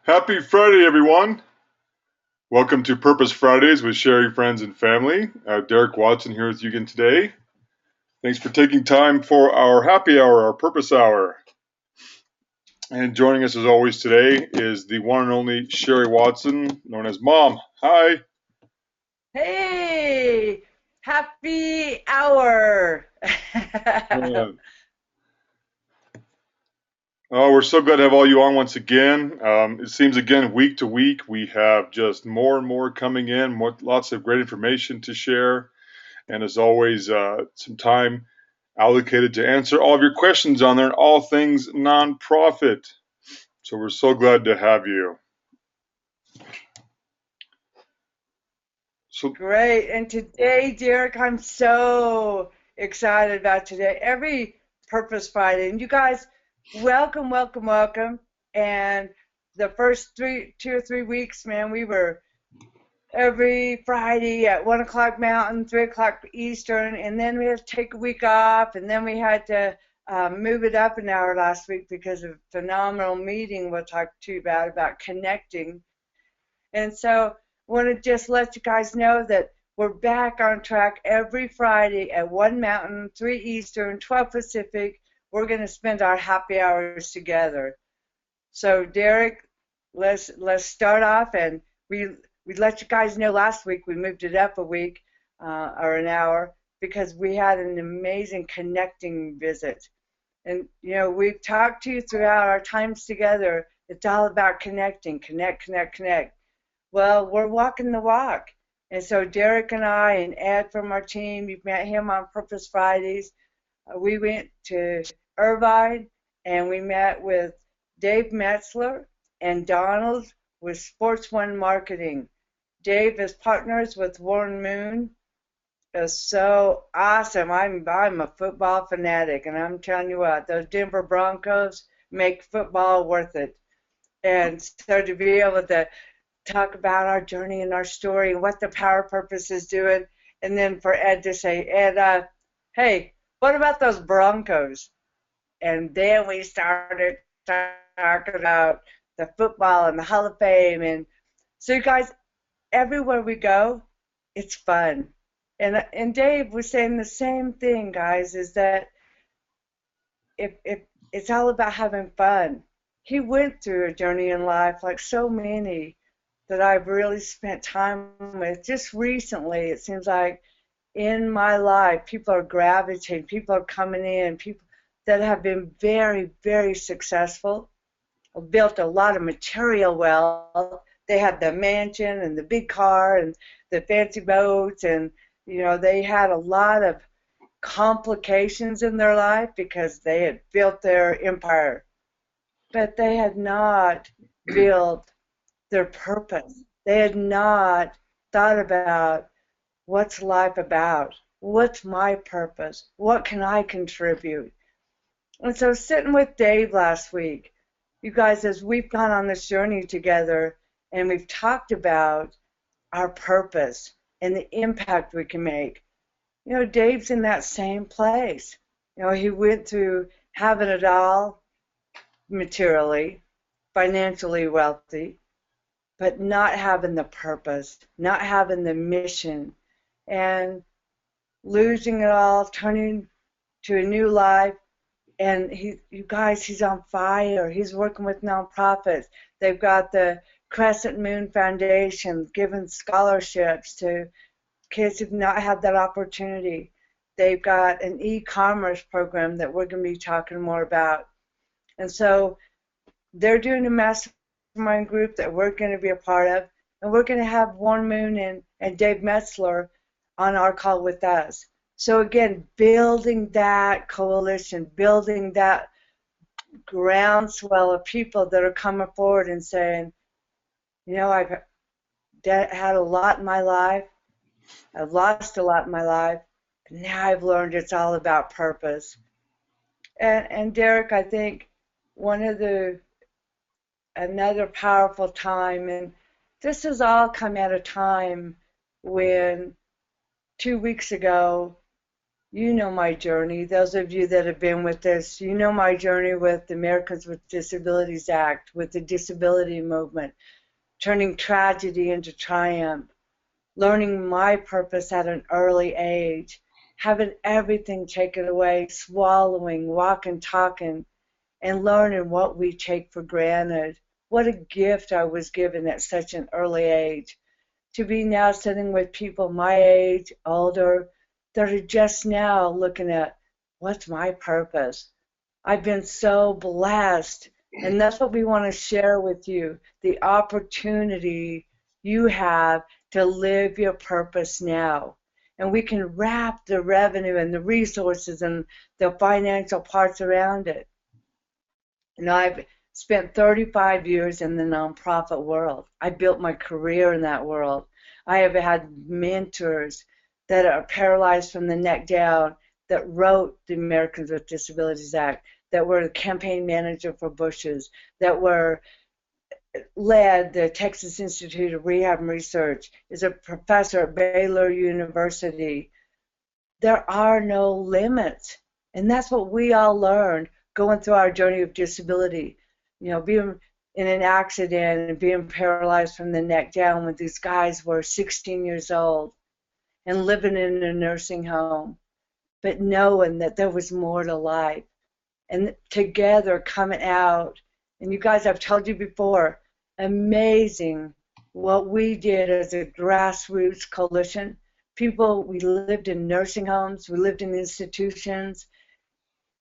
Happy Friday, everyone. Welcome to Purpose Fridays with Sherry, Friends, and Family. Derek Watson here with you again today. Thanks for taking time for our happy hour, our Purpose Hour. And joining us as always today is the one and only Sherry Watson, known as Mom. Hi. Hey, happy hour. Uh, oh, we're so glad to have all you on once again. It seems again week to week we have just more and more coming in, lots of great information to share. And as always, some time allocated to answer all of your questions on there and all things nonprofit. So we're so glad to have you. So Great. And today, Derek, I'm so excited about today. Every Purpose Friday. And you guys, welcome, welcome, welcome. And the first 2 or 3 weeks, man, we were every Friday at 1 o'clock Mountain, 3 o'clock Eastern, and then we had to take a week off, and then we had to move it up an hour last week because of a phenomenal meeting we'll talk to you about connecting. And so I want to just let you guys know that we're back on track every Friday at 1 Mountain, 3 Eastern, 12 Pacific. We're going to spend our happy hours together. So Derek, let's start off, and we let you guys know last week we moved it up a week or an hour because we had an amazing connecting visit. And we've talked to you throughout our times together. It's all about connecting, connect, connect, connect. Well, we're walking the walk. And so Derek and I and Ed from our team, you've met him on Purpose Fridays. We went to Irvine and we met with Dave Metzler and Donald with Sports One Marketing. Dave is partners with Warren Moon. Is so awesome. I'm a football fanatic, and I'm telling you what, those Denver Broncos make football worth it. And so to be able to talk about our journey and our story and what the Power Purpose is doing, and then for Ed to say, Ed, hey, what about those Broncos? And then we started talking about the football and the Hall of Fame. And so, you guys, everywhere we go, it's fun. And Dave was saying the same thing, guys, is that if it's all about having fun. He went through a journey in life like so many that I've really spent time with. Just recently, it seems like in my life, people are gravitating, people are coming in, people that have been very, very successful, built a lot of material wealth. They had the mansion and the big car and the fancy boats, and they had a lot of complications in their life because they had built their empire, but they had not built their purpose. They had not thought about what's life about? What's my purpose? What can I contribute? And so, sitting with Dave last week, you guys, as we've gone on this journey together and we've talked about our purpose and the impact we can make, Dave's in that same place. He went through having it all materially, financially wealthy, but not having the purpose, not having the mission, and losing it all, turning to a new life. And you guys, he's on fire. He's working with nonprofits. They've got the Crescent Moon Foundation giving scholarships to kids who've not had that opportunity. They've got an e-commerce program that we're going to be talking more about. And so they're doing a mastermind group that we're going to be a part of. And we're going to have Warren Moon and Dave Metzler on our call with us. So again, building that coalition, building that groundswell of people that are coming forward and saying, I've had a lot in my life. I've lost a lot in my life. And now I've learned it's all about purpose. And Derek, I think one of the another powerful time, and this has all come at a time when 2 weeks ago You know my journey. Those of you that have been with us, you know my journey with the Americans with Disabilities Act, with the disability movement, turning tragedy into triumph, learning my purpose at an early age, having everything taken away, swallowing, walking, talking, and learning what we take for granted. What a gift I was given at such an early age. To be now sitting with people my age, older, that are just now looking at what's my purpose. I've been so blessed. And that's what we want to share with you, the opportunity you have to live your purpose now. And we can wrap the revenue and the resources and the financial parts around it. You know, I've spent 35 years in the nonprofit world. I built my career in that world. I have had mentors that are paralyzed from the neck down that wrote the Americans with Disabilities Act, that were the campaign manager for Bush's, that were led the Texas Institute of Rehab and Research, is a professor at Baylor University. There are no limits. And that's what we all learned going through our journey of disability. You know, being in an accident and being paralyzed from the neck down when these guys were 16 years old and living in a nursing home, but knowing that there was more to life. And together coming out, and you guys, I've told you before, amazing what we did as a grassroots coalition. People, we lived in nursing homes, we lived in institutions.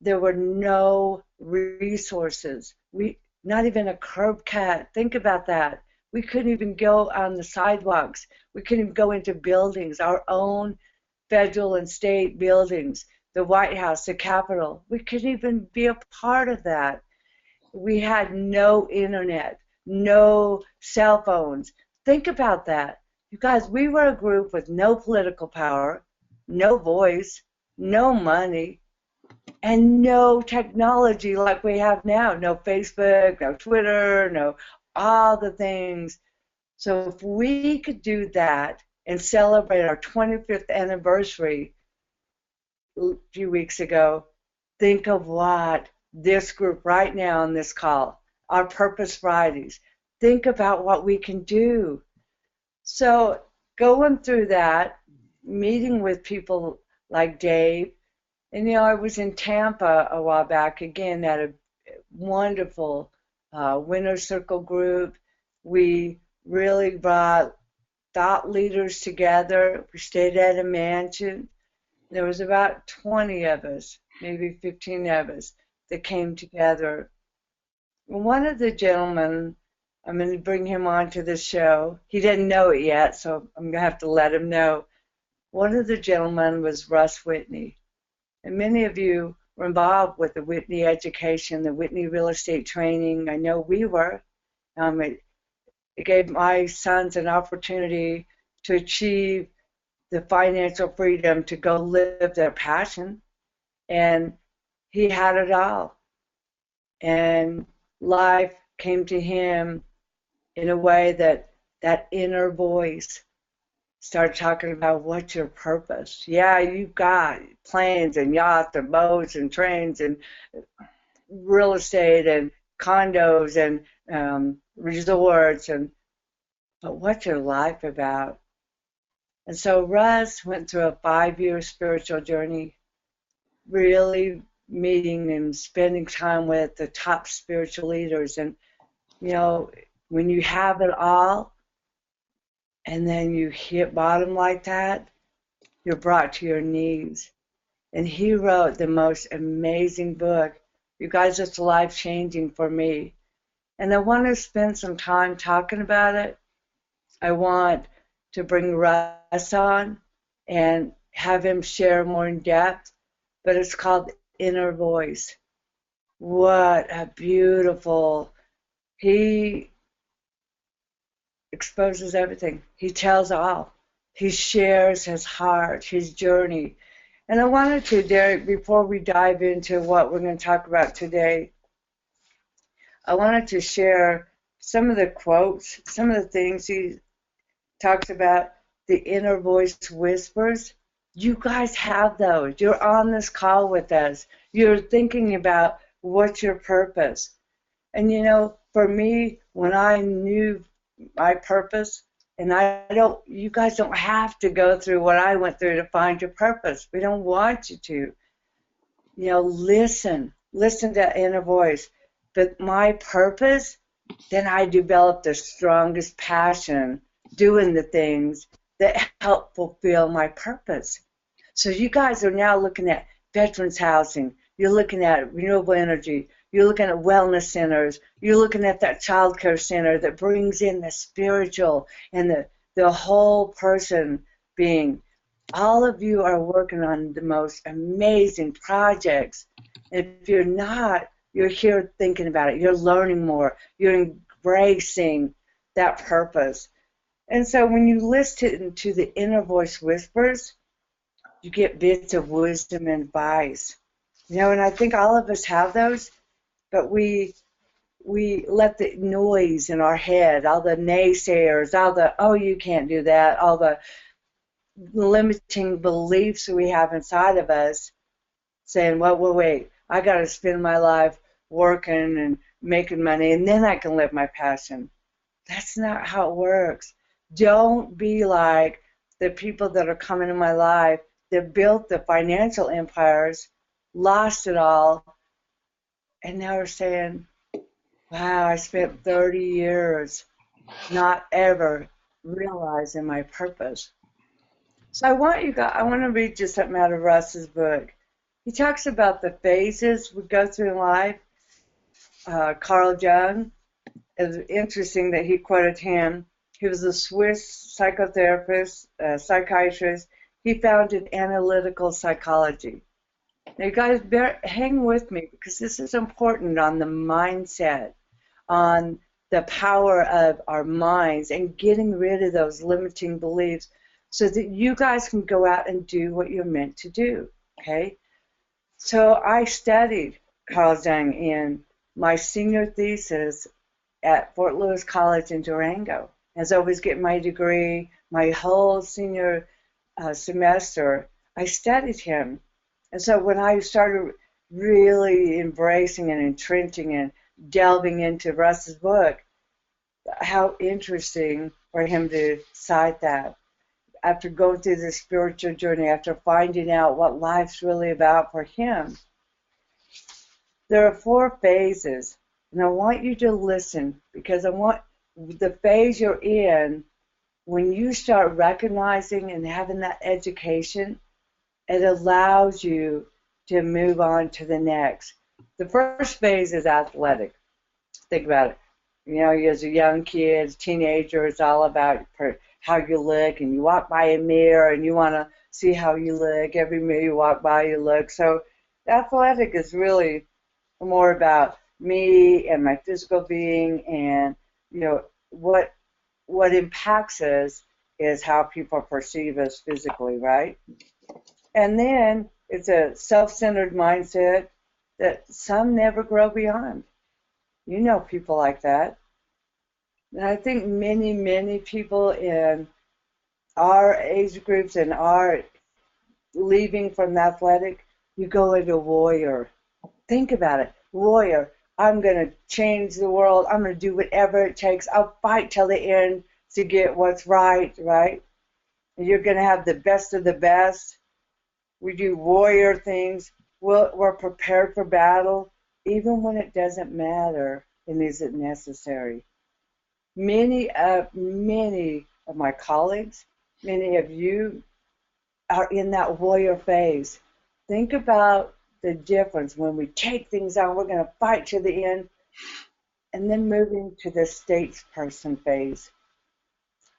There were no resources. Not even a curb cut. Think about that. We couldn't even go on the sidewalks. We couldn't even go into buildings, our own federal and state buildings, the White House, the Capitol. We couldn't even be a part of that. We had no internet, no cell phones. Think about that. You guys, we were a group with no political power, no voice, no money, and no technology like we have now. No Facebook, no Twitter, no all the things. So if we could do that and celebrate our 25th anniversary a few weeks ago, think of what this group right now on this call, our Purpose Fridays, think about what we can do. So going through that, meeting with people like Dave, and you know, I was in Tampa a while back again at a wonderful Winner's Circle group. We really brought thought leaders together. We stayed at a mansion. There was about 20 of us, maybe 15 of us, that came together. One of the gentlemen, I'm going to bring him on to the show. He didn't know it yet, so I'm going to have to let him know. One of the gentlemen was Russ Whitney. And many of you were involved with the Whitney education, the Whitney real estate training. I know we were. It gave my sons an opportunity to achieve the financial freedom to go live their passion. And he had it all. And life came to him in a way that inner voice started talking about what's your purpose. Yeah, you've got planes and yachts and boats and trains and real estate and condos and resorts, but what's your life about? And so Russ went through a 5-year spiritual journey, really meeting and spending time with the top spiritual leaders. And, you know, when you have it all and then you hit bottom like that, you're brought to your knees. And he wrote the most amazing book. You guys, it's life-changing for me. And I want to spend some time talking about it. I want to bring Russ on and have him share more in depth, but it's called Inner Voice. What a beautiful, he exposes everything. He tells all. He shares his heart, his journey. And I wanted to, Derek, before we dive into what we're going to talk about today, I wanted to share some of the quotes, some of the things he talks about, the inner voice whispers. You guys have those. You're on this call with us. You're thinking about what's your purpose. And you know, for me, when I knew my purpose, and you guys don't have to go through what I went through to find your purpose. We don't want you to. You know, listen to that inner voice. But my purpose, then I developed the strongest passion doing the things that help fulfill my purpose. So you guys are now looking at veterans housing. You're looking at renewable energy. You're looking at wellness centers. You're looking at that child care center that brings in the spiritual and the whole person being. All of you are working on the most amazing projects. If you're not, you're here thinking about it. You're learning more. You're embracing that purpose. And so when you listen to the inner voice whispers, you get bits of wisdom and advice. You know, and I think all of us have those, but we let the noise in our head, all the naysayers, all the, oh, you can't do that, all the limiting beliefs we have inside of us saying, well, wait, I got to spend my life working and making money, and then I can live my passion. That's not how it works. Don't be like the people that are coming in my life that built the financial empires, lost it all, and now are saying, wow, I spent 30 years not ever realizing my purpose. So I want to read just something out of Russ's book. He talks about the phases we go through in life. Carl Jung, it's interesting that he quoted him. He was a Swiss psychotherapist, psychiatrist. He founded analytical psychology. Now, you guys, hang with me because this is important on the mindset, on the power of our minds and getting rid of those limiting beliefs so that you guys can go out and do what you're meant to do, okay? So I studied Carl Jung in my senior thesis at Fort Lewis College in Durango. As I was getting my degree, my whole senior semester, I studied him. And so when I started really embracing and entrenching and delving into Russ's book, how interesting for him to cite that. After going through this spiritual journey, after finding out what life's really about for him, there are 4 phases. And I want you to listen because I want the phase you're in, when you start recognizing and having that education, it allows you to move on to the next. The first phase is athletic. Think about it. You know, as a young kid, teenager, it's all about how you look, and you walk by a mirror and you want to see how you look. Every mirror you walk by, you look. So athletic is really more about me and my physical being, and you know what impacts us is how people perceive us physically, right? And then it's a self-centered mindset that some never grow beyond. You know people like that. And I think many people in our age groups and our leaving from athletic, you go into warrior. Think about it. Warrior. I'm going to change the world. I'm going to do whatever it takes. I'll fight till the end to get what's right, right? And you're going to have the best of the best. We do warrior things. We're prepared for battle, even when it doesn't matter and isn't necessary. Many of my colleagues, many of you are in that warrior phase. Think about the difference when we take things on, we're going to fight to the end, and then moving to the statesperson phase.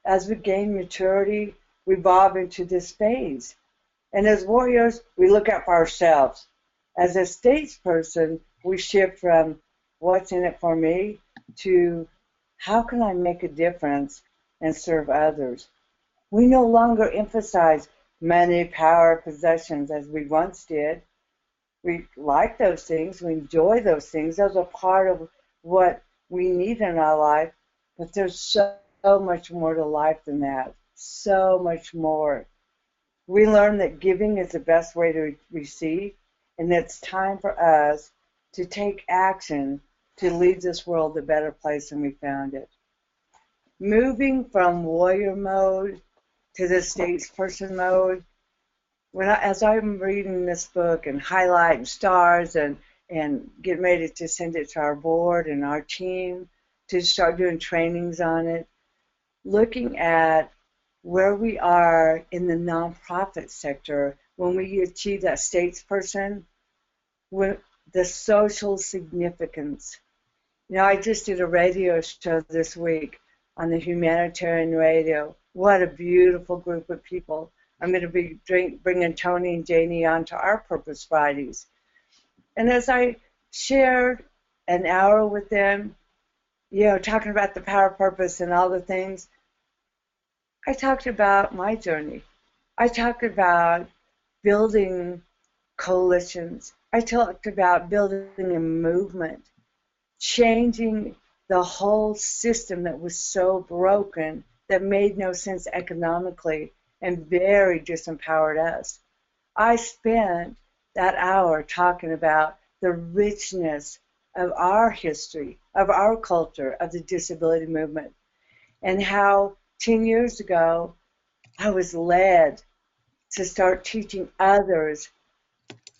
As we gain maturity, we evolve into this phase. And as warriors, we look out for ourselves. As a statesperson, we shift from what's in it for me to how can I make a difference and serve others. We no longer emphasize money, power, possessions as we once did. We like those things. We enjoy those things. Those are part of what we need in our life. But there's so much more to life than that. So much more. We learned that giving is the best way to receive, and it's time for us to take action to leave this world a better place than we found it. Moving from warrior mode to the statesperson mode, as I'm reading this book and highlighting stars and getting ready to send it to our board and our team to start doing trainings on it, looking at where we are in the nonprofit sector when we achieve that statesperson, with the social significance. You know, I just did a radio show this week on the humanitarian radio. What a beautiful group of people. I'm going to be bringing Tony and Janie onto our Purpose Fridays. And as I shared an hour with them, you know, talking about the power of purpose and all the things, I talked about my journey. I talked about building coalitions. I talked about building a movement, changing the whole system that was so broken, that made no sense economically and very disempowered us. I spent that hour talking about the richness of our history, of our culture, of the disability movement, and how 10 years ago I was led to start teaching others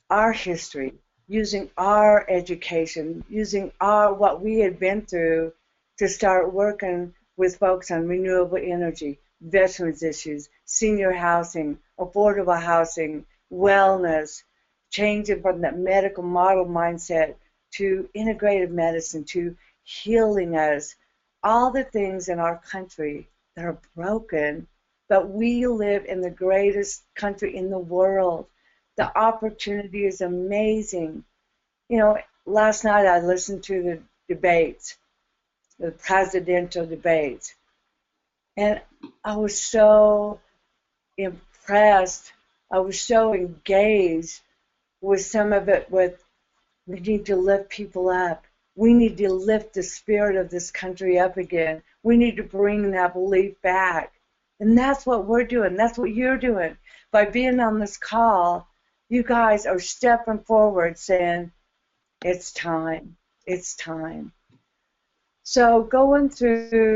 our history, using our education, using what we had been through to start working with folks on renewable energy, veterans issues, senior housing, affordable housing, wellness, changing from that medical model mindset to integrative medicine, to healing us, all the things in our country that are broken, but we live in the greatest country in the world. The opportunity is amazing. You know, last night I listened to the debates, the presidential debates, and I was so impressed. I was so engaged with some of it. With, we need to lift people up. We need to lift the spirit of this country up again. We need to bring that belief back. And that's what we're doing. That's what you're doing. By being on this call, you guys are stepping forward saying, it's time. It's time. So going through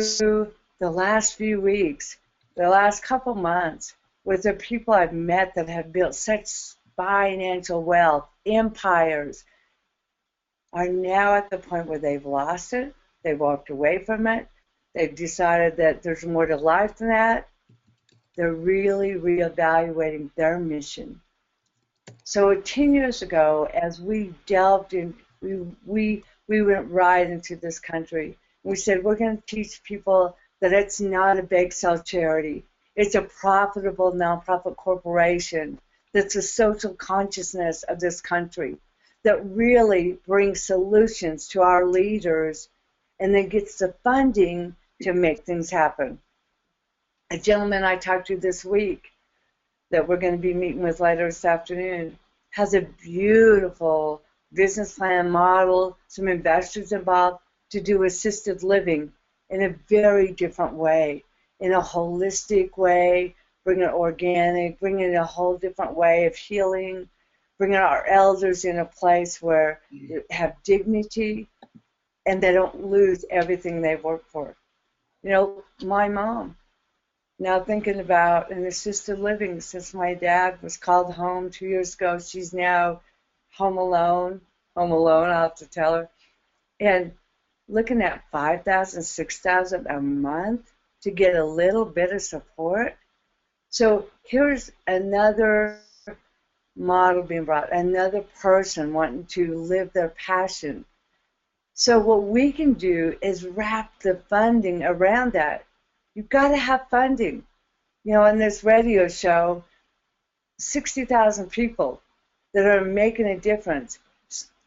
the last few weeks, the last couple months, with the people I've met that have built such financial wealth, empires, are now at the point where they've lost it, they've walked away from it, they've decided that there's more to life than that. They're really reevaluating their mission. So 10 years ago, as we delved in, we went right into this country. We said, we're going to teach people that it's not a bake sale charity. It's a profitable nonprofit corporation that's a social consciousness of this country, that really brings solutions to our leaders and then gets the funding to make things happen. A gentleman I talked to this week that we're going to be meeting with later this afternoon has a beautiful business plan model, some investors involved, to do assisted living in a very different way, in a holistic way, bring it organic, bring it a whole different way of healing, bringing our elders in a place where they have dignity and they don't lose everything they've worked for. You know, my mom, now thinking about an assisted living since my dad was called home 2 years ago. She's now home alone, I'll have to tell her. And looking at $5,000, $6,000 a month to get a little bit of support. So here's another model being brought, another person wanting to live their passion. So what we can do is wrap the funding around that. You've got to have funding. You know, in this radio show, 60,000 people that are making a difference.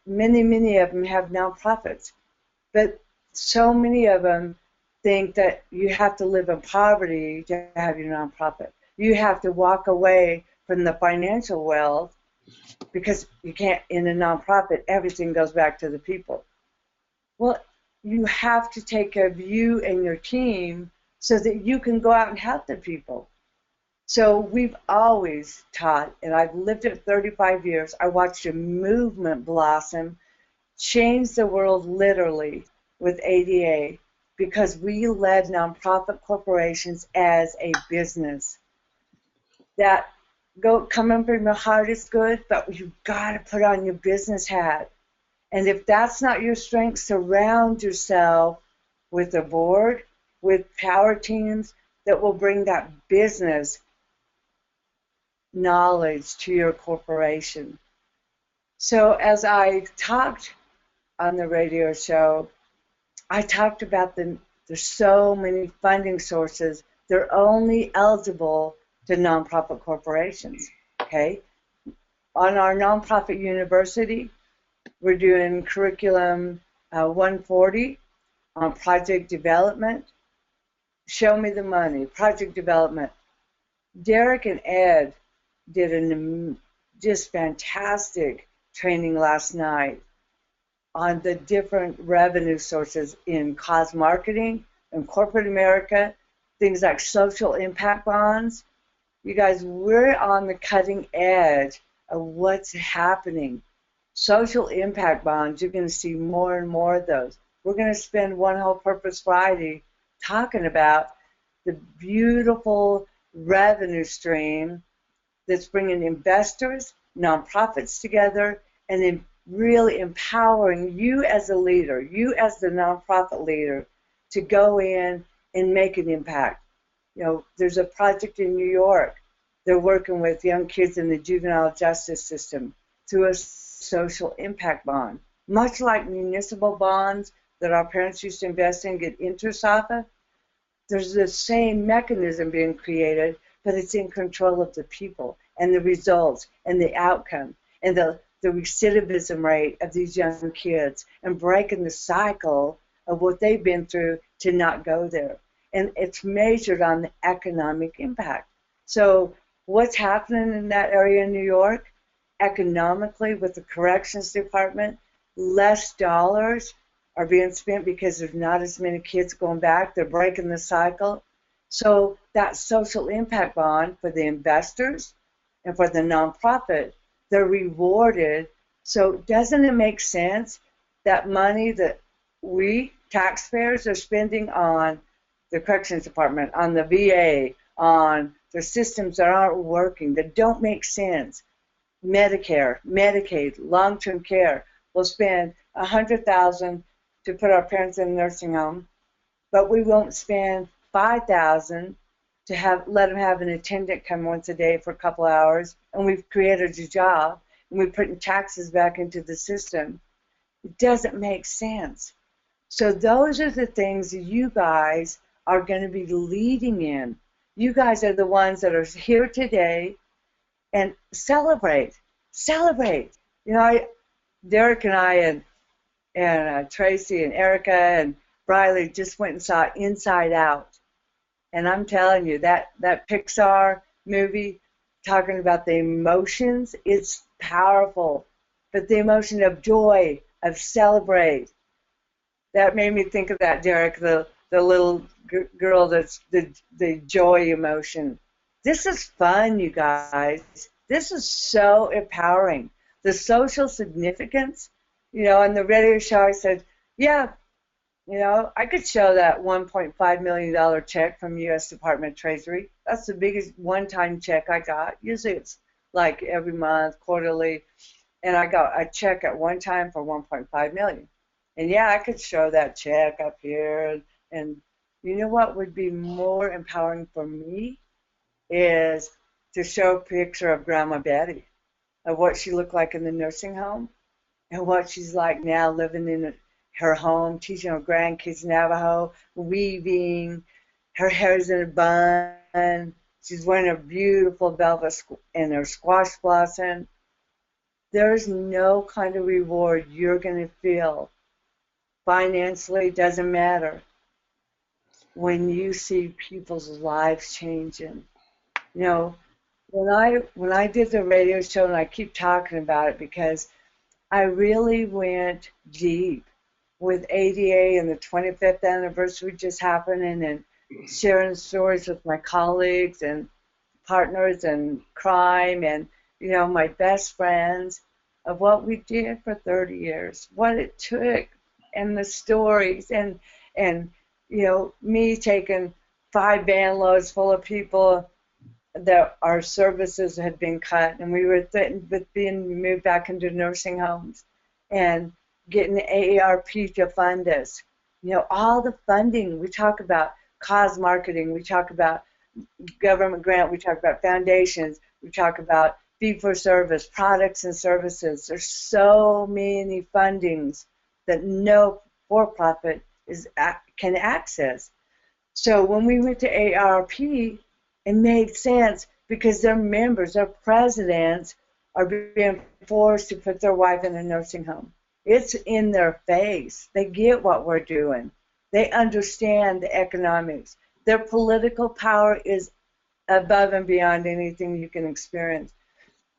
Many of them have nonprofits, but so many of them think that you have to live in poverty to have your nonprofit. You have to walk away from the financial wealth because you can't, in a nonprofit, everything goes back to the people. Well, you have to take care of you and your team so that you can go out and help the people. So we've always taught, and I've lived it 35 years. I watched a movement blossom, change the world literally with ADA because we led nonprofit corporations as a business. That coming from your heart is good, but you've got to put on your business hat. And if that's not your strength, surround yourself with a board, with power teams that will bring that business knowledge to your corporation. So as I talked on the radio show, I talked about there's so many funding sources. They're only eligible to nonprofit corporations, okay? On our nonprofit university, we're doing curriculum 140 on project development. Show me the money, project development. Derek and Ed did just fantastic training last night on the different revenue sources in cause marketing and corporate America, things like social impact bonds. You guys, we're on the cutting edge of what's happening. Social impact bonds, you're going to see more and more of those. We're going to spend one whole Purpose Friday talking about the beautiful revenue stream that's bringing investors, nonprofits together, and then really empowering you as a leader, you as the nonprofit leader, to go in and make an impact. You know, there's a project in New York. They're working with young kids in the juvenile justice system through a social impact bond. Much like municipal bonds that our parents used to invest in, get interest off of, there's the same mechanism being created, but it's in control of the people and the results and the outcome and the recidivism rate of these young kids and breaking the cycle of what they've been through to not go there. And it's measured on the economic impact. So what's happening in that area in New York? Economically, with the corrections department, less dollars are being spent because there's not as many kids going back. They're breaking the cycle. So that social impact bond for the investors and for the nonprofit, they're rewarded. So doesn't it make sense that money that we taxpayers are spending on the corrections department, on the VA, on the systems that aren't working, that don't make sense, Medicare, Medicaid, long-term care, we'll spend $100,000 to put our parents in a nursing home, but we won't spend $5,000 to let them have an attendant come once a day for a couple hours, and we've created a job, and we're putting taxes back into the system. It doesn't make sense. So those are the things that you guys are going to be leading in. You guys are the ones that are here today, and celebrate. You know, Derek and I and Tracy and Erica and Briley just went and saw Inside Out. And I'm telling you, that Pixar movie talking about the emotions, it's powerful. But the emotion of joy, of celebrate, that made me think of that, Derek, the little girl that's the joy emotion. This is fun, you guys. This is so empowering. The social significance, you know, on the radio show I said, yeah, you know, I could show that $1.5 million check from U.S. Department of Treasury. That's the biggest one-time check I got. Usually it's like every month, quarterly, and I got a check at one time for $1.5 million. And yeah, I could show that check up here. And you know what would be more empowering for me is to show a picture of Grandma Betty, of what she looked like in the nursing home and what she's like now living in her home, teaching her grandkids Navajo, weaving. Her hair's in a bun. She's wearing a beautiful velvet and her squash blossom. There's no kind of reward you're going to feel financially, doesn't matter, when you see people's lives changing. You know, when I did the radio show, and I keep talking about it because I really went deep with ADA, and the 25th anniversary just happened, and sharing stories with my colleagues and partners in crime and, my best friends, of what we did for 30 years, what it took, and the stories, and me taking 5 van loads full of people that our services had been cut, and we were threatened with being moved back into nursing homes, and getting the AARP to fund us. All the funding, we talk about cause marketing, we talk about government grant, we talk about foundations, we talk about fee-for-service, products and services. There's so many fundings that no for-profit can access. So when we went to AARP, it made sense because their members, their presidents, are being forced to put their wife in a nursing home. It's in their face. They get what we're doing. They understand the economics. Their political power is above and beyond anything you can experience.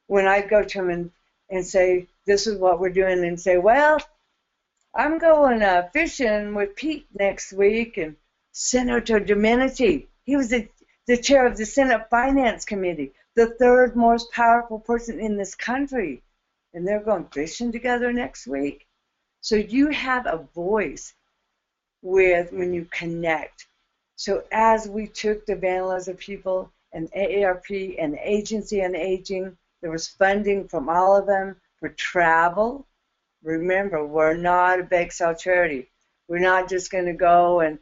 When I go to them and say, this is what we're doing, and say, well, I'm going fishing with Pete next week, and Senator Domenici, he was the chair of the Senate Finance Committee, the third most powerful person in this country, and they're going fishing together next week. So you have a voice when you connect. So as we took the van loads of people and AARP and the Agency on Aging, there was funding from all of them for travel. Remember, we're not a bake sale charity. We're not just going to go and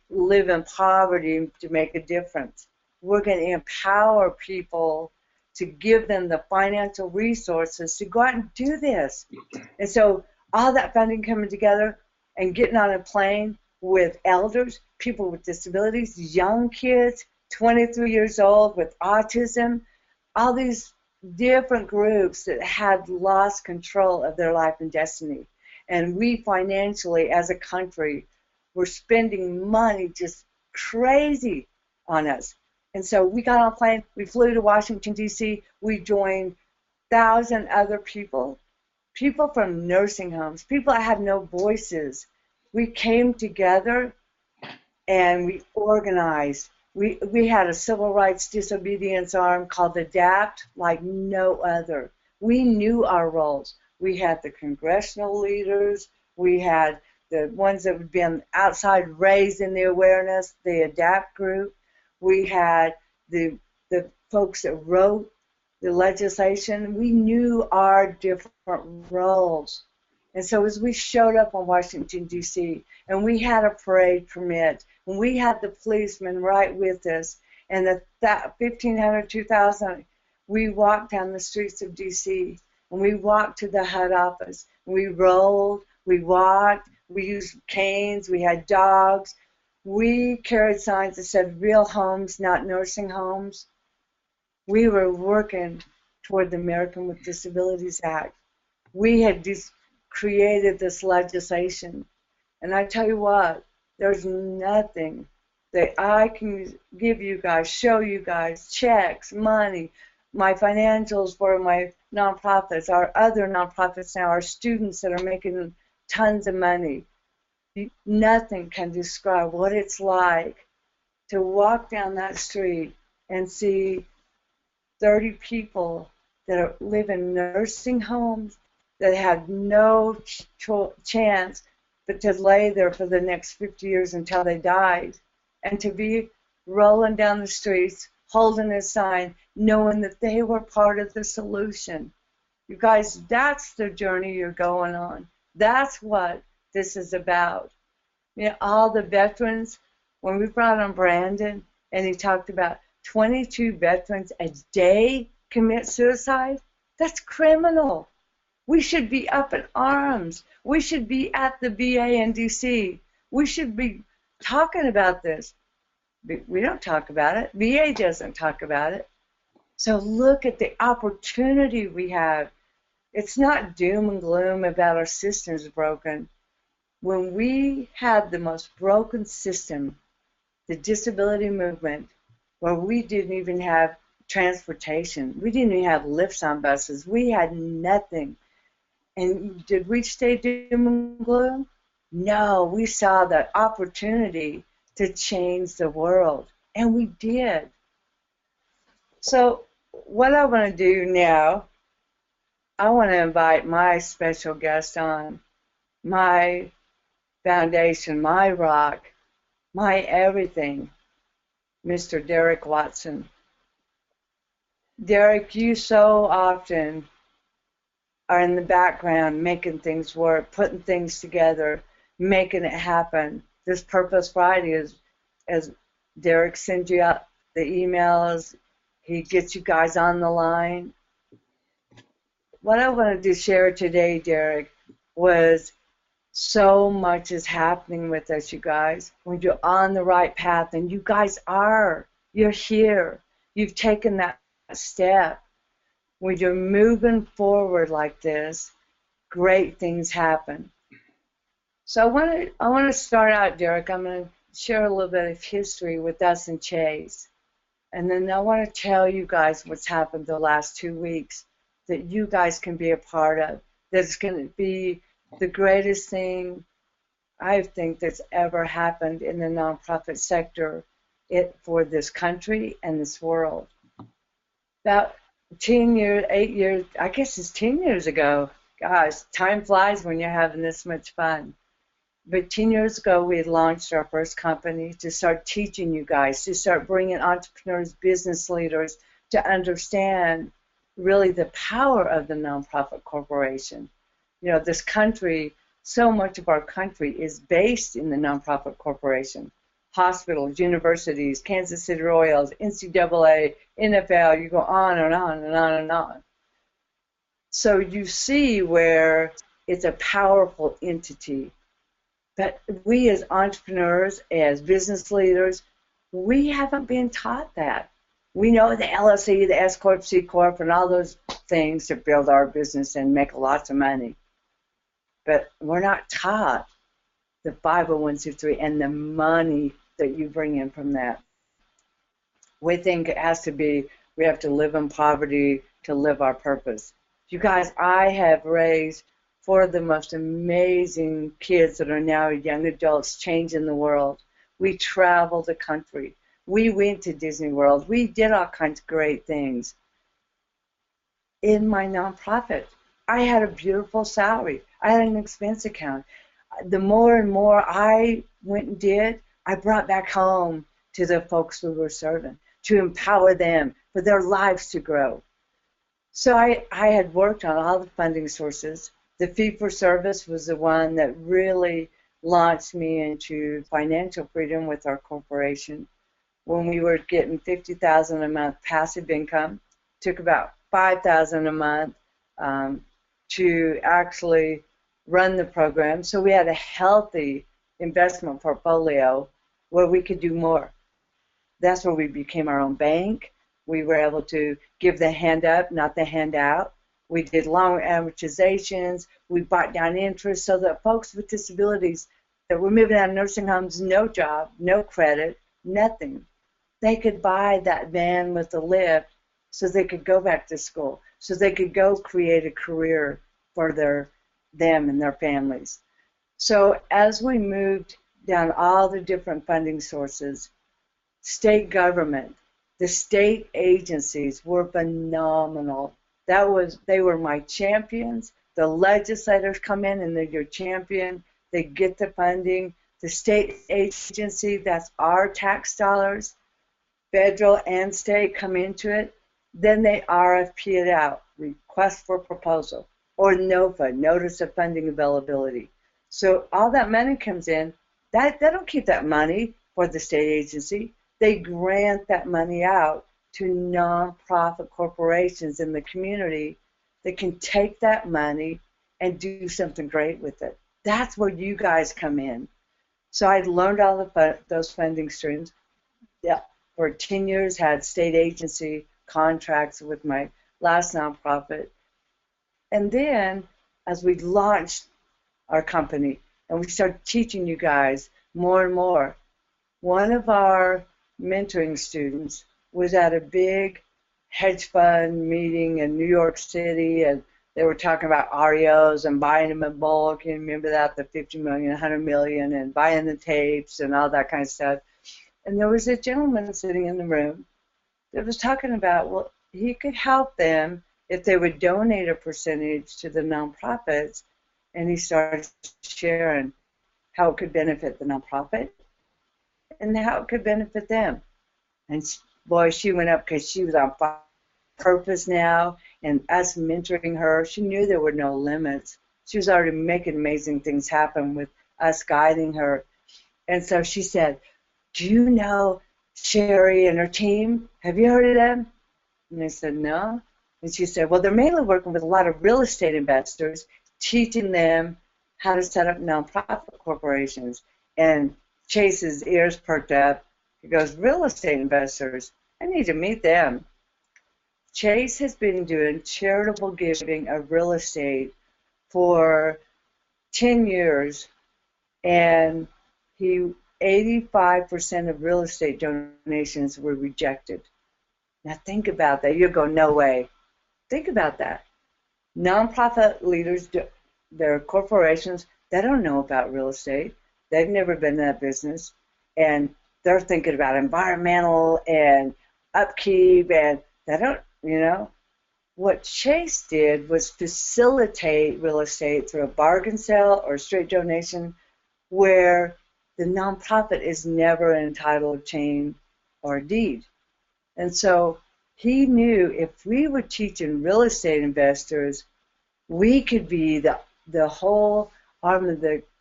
live in poverty to make a difference. We're going to empower people to give them the financial resources to go out and do this. And so all that funding coming together and getting on a plane with elders, people with disabilities, young kids, 23 years old with autism, all these different groups that had lost control of their life and destiny. And we financially, as a country, were spending money just crazy on us. And so we got on a plane, we flew to Washington, D.C., we joined 1,000 other people from nursing homes, people that had no voices. We came together and we organized. We had a civil rights disobedience arm called ADAPT like no other. We knew our roles. We had the congressional leaders. We had the ones that would be on the outside raising the awareness, the ADAPT group. We had the folks that wrote the legislation. We knew our different roles. And so as we showed up on Washington, D.C., and we had a parade permit, and we had the policemen right with us, and the 1,500, 2,000, we walked down the streets of D.C., and we walked to the HUD office. We rolled, we walked, we used canes, we had dogs. We carried signs that said real homes, not nursing homes. We were working toward the American with Disabilities Act. We had created this legislation. And I tell you what, there's nothing that I can give you guys, show you guys, checks, money, my financials for my nonprofits, our other nonprofits now, our students that are making tons of money. Nothing can describe what it's like to walk down that street and see 30 people that live in nursing homes that had no chance but to lay there for the next 50 years until they died, and to be rolling down the streets, holding a sign, knowing that they were part of the solution. You guys, that's the journey you're going on. That's what this is about. All the veterans, when we brought on Brandon, and he talked about 22 veterans a day commit suicide, that's criminal. We should be up in arms. We should be at the VA in D.C. We should be talking about this. We don't talk about it. VA doesn't talk about it. So look at the opportunity we have. It's not doom and gloom about our systems broken. When we had the most broken system, the disability movement, where we didn't even have transportation, we didn't even have lifts on buses, we had nothing. And did we stay doom and gloom? No, we saw the opportunity to change the world, and we did. So what I want to do now, I want to invite my special guest on, my foundation, my rock, my everything, Mr. Derek Watson. Derek, you so often are in the background making things work, putting things together, making it happen. This Purpose Friday is, as Derek sends you out the emails, he gets you guys on the line. What I wanted to share today, Derek, was so much is happening with us, you guys. When you're on the right path, and you guys are, you're here. You've taken that step. When you're moving forward like this, great things happen. So I want to start out, Derek. I'm going to share a little bit of history with us and Chase. And then I want to tell you guys what's happened the last 2 weeks that you guys can be a part of. That's going to be the greatest thing I think that's ever happened in the nonprofit sector for this country and this world. About 10 years, 8 years, I guess it's 10 years ago. Gosh, time flies when you're having this much fun. But 10 years ago, we had launched our first company to start teaching you guys, to start bringing entrepreneurs, business leaders to understand really the power of the nonprofit corporation. You know, this country, so much of our country is based in the nonprofit corporation. Hospitals, universities, Kansas City Royals, NCAA, NFL, you go on and on and on and on. So you see where it's a powerful entity. But we as entrepreneurs, as business leaders, we haven't been taught that. We know the LLC, the S Corp, C Corp, and all those things to build our business and make lots of money. But we're not taught the 501c3 and the money that you bring in from that. We think it has to be, we have to live in poverty to live our purpose. You guys, I have raised 4 of the most amazing kids that are now young adults changing the world. We traveled the country. We went to Disney World. We did all kinds of great things. In my nonprofit, I had a beautiful salary. I had an expense account. The more and more I went and did, I brought back home to the folks we were serving to empower them for their lives to grow. So I had worked on all the funding sources. The fee-for-service was the one that really launched me into financial freedom with our corporation. When we were getting $50,000 a month passive income, took about $5,000 a month to actually run the program. So we had a healthy investment portfolio where we could do more. That's where we became our own bank. We were able to give the hand up, not the hand out. We did long amortizations. We brought down interest so that folks with disabilities that were moving out of nursing homes, no job, no credit, nothing, they could buy that van with the lift so they could go back to school, so they could go create a career for them and their families. So as we moved down all the different funding sources, state government, the state agencies were phenomenal. They were my champions. The legislators come in and they're your champion. They get the funding. The state agency, that's our tax dollars, federal and state come into it. Then they RFP it out, request for proposal, or NOFA, notice of funding availability. So all that money comes in. They don't keep that money for the state agency. They grant that money out to nonprofit corporations in the community that can take that money and do something great with it. That's where you guys come in. So I learned all of those funding streams. Yeah, for 10 years, had state agency contracts with my last nonprofit. And then as we launched our company and we started teaching you guys more and more, one of our mentoring students was at a big hedge fund meeting in New York City, and they were talking about REOs and buying them in bulk. You remember that, the 50 million, 100 million, and buying the tapes and all that kind of stuff. And there was a gentleman sitting in the room that was talking about, well, he could help them if they would donate a percentage to the nonprofits. And he started sharing how it could benefit the nonprofit and how it could benefit them. And boy, she went up because she was on purpose now, and us mentoring her, she knew there were no limits. She was already making amazing things happen with us guiding her. And so she said, do you know Sherry and her team? Have you heard of them? And I said, no. And she said, well, they're mainly working with a lot of real estate investors, teaching them how to set up nonprofit corporations. And Chase's ears perked up. He goes, real estate investors, I need to meet them. Chase has been doing charitable giving of real estate for 10 years, and 85% of real estate donations were rejected. Now think about that. You go, no way. Think about that. Nonprofit leaders, their corporations, they don't know about real estate. They've never been in that business, and they're thinking about environmental and upkeep, and they don't, What Chase did was facilitate real estate through a bargain sale or straight donation where the nonprofit is never entitled to chain or deed. And so he knew if we were teaching real estate investors, we could be the whole arm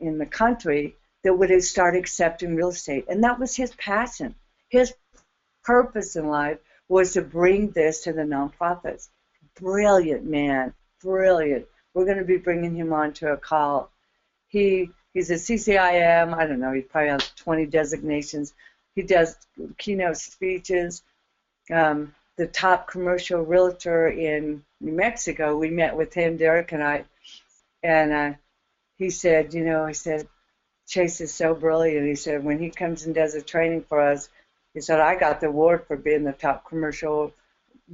in the country that would start accepting real estate. And that was his passion. His purpose in life was to bring this to the nonprofits. Brilliant man, brilliant. We're going to be bringing him on to a call. He's a CCIM, I don't know, he probably has 20 designations. He does keynote speeches. The top commercial realtor in New Mexico, we met with him, Derek and I, and he said, Chase is so brilliant. He said, when he comes and does a training for us, he said, I got the award for being the top commercial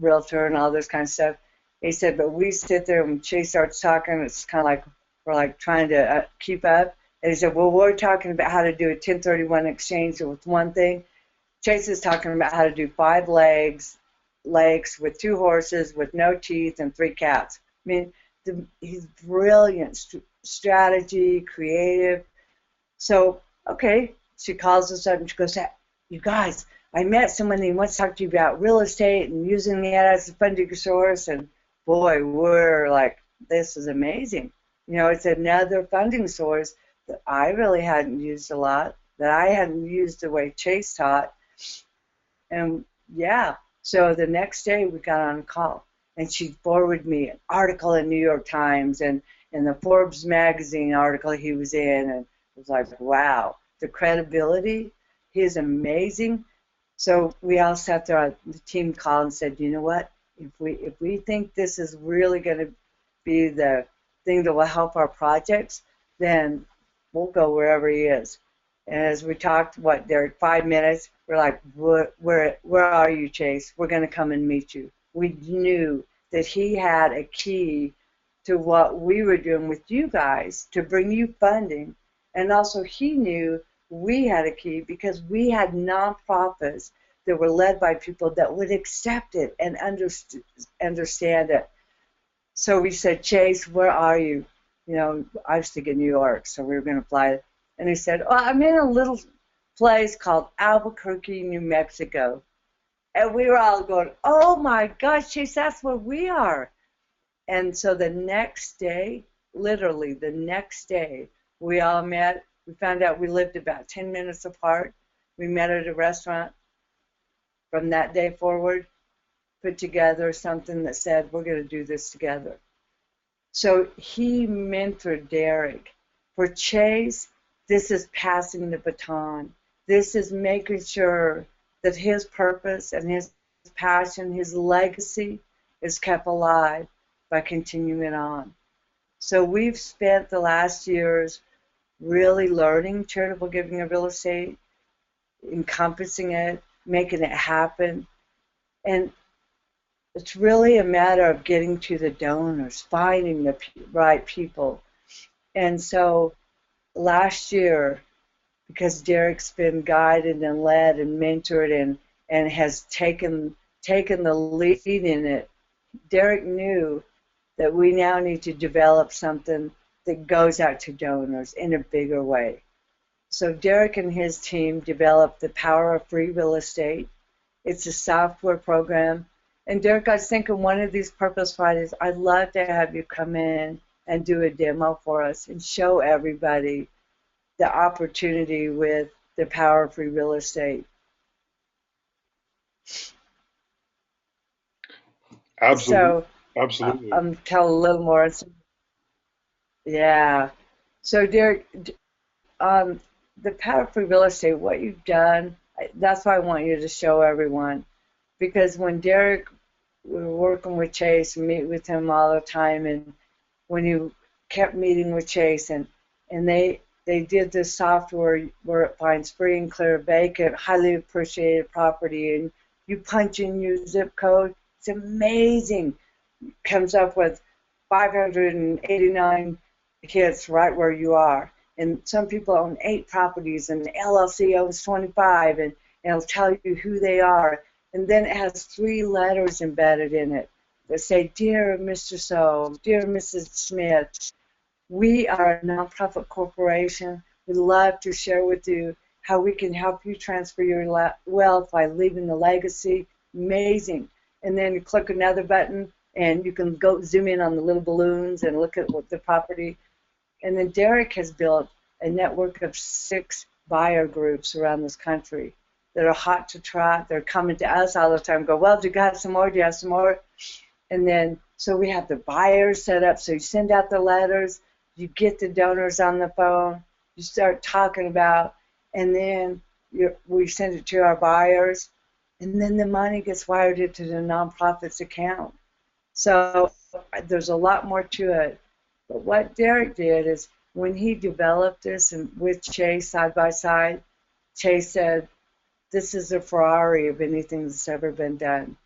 realtor and all this kind of stuff. He said, but we sit there and Chase starts talking, it's kind of like we're like trying to keep up. And he said, well, we're talking about how to do a 1031 exchange with one thing. Chase is talking about how to do 5 lakes with 2 horses, with no teeth, and 3 cats. I mean, he's brilliant, strategy, creative. So, okay, she calls us up and she goes, you guys, I met someone and he wants to talk to you about real estate and using it as a funding source. And boy, we're like, this is amazing. It's another funding source that I really hadn't used a lot, that I hadn't used the way Chase taught. And yeah, so the next day we got on a call and she forwarded me an article in New York Times and the Forbes magazine article he was in, and it was like, wow, the credibility, he's amazing. So we all sat there on the team call and said, you know what, if we think this is really going to be the thing that will help our projects, then we'll go wherever he is. And as we talked, Derek, 5 minutes, we're like, where are you, Chase? We're going to come and meet you. We knew that he had a key to what we were doing with you guys to bring you funding. And also he knew we had a key because we had nonprofits that were led by people that would accept it and understand it. So we said, Chase, where are you? I was thinking New York, so we were going to fly. And he said, well, I'm in a little place called Albuquerque, New Mexico. And we were all going, oh my gosh, Chase, that's where we are. And so the next day, literally the next day, we all met. We found out we lived about 10 minutes apart. We met at a restaurant. From that day forward, put together something that said, we're going to do this together. So he mentored Derek. For Chase, this is passing the baton. This is making sure that his purpose and his passion, his legacy is kept alive by continuing on. So we've spent the last years really learning charitable giving of real estate, encompassing it, making it happen. And it's really a matter of getting to the donors, finding the right people. And so last year, because Derek's been guided and led and mentored and has taken taken the lead in it, Derek knew that we now need to develop something that goes out to donors in a bigger way. So Derek and his team developed the Power of Free Real Estate. It's a software program. And Derek, I was thinking one of these Purpose Fridays, I'd love to have you come in and do a demo for us and show everybody the opportunity with the Power of Free Real Estate. Absolutely. So Absolutely. tell a little more. Yeah. So Derek, the Power of Free Real Estate, what you've done, that's why I want you to show everyone. Because when Derek, we were working with Chase, meet with him all the time, and when you kept meeting with Chase, and they did this software where it finds free and clear vacant, highly appreciated property, and you punch in your zip code. It's amazing. Comes up with 589 hits right where you are. And some people own 8 properties, and the LLC owns 25, and it'll tell you who they are. And then it has 3 letters embedded in it that say, Dear Mr. So, Dear Mrs. Smith, we are a nonprofit corporation. We'd love to share with you how we can help you transfer your wealth by leaving a legacy. Amazing. And then you click another button, and you can go zoom in on the little balloons and look at what the property. And then Derek has built a network of 6 buyer groups around this country that are hot to trot. They're coming to us all the time, go, well, do you have some more? Do you have some more? And then, so we have the buyers set up. So you send out the letters, you get the donors on the phone, you start talking about, and then we send it to our buyers, and then the money gets wired into the nonprofit's account. So there's a lot more to it. But what Derek did is when he developed this and with Chase side by side, Chase said, this is a Ferrari of anything that's ever been done.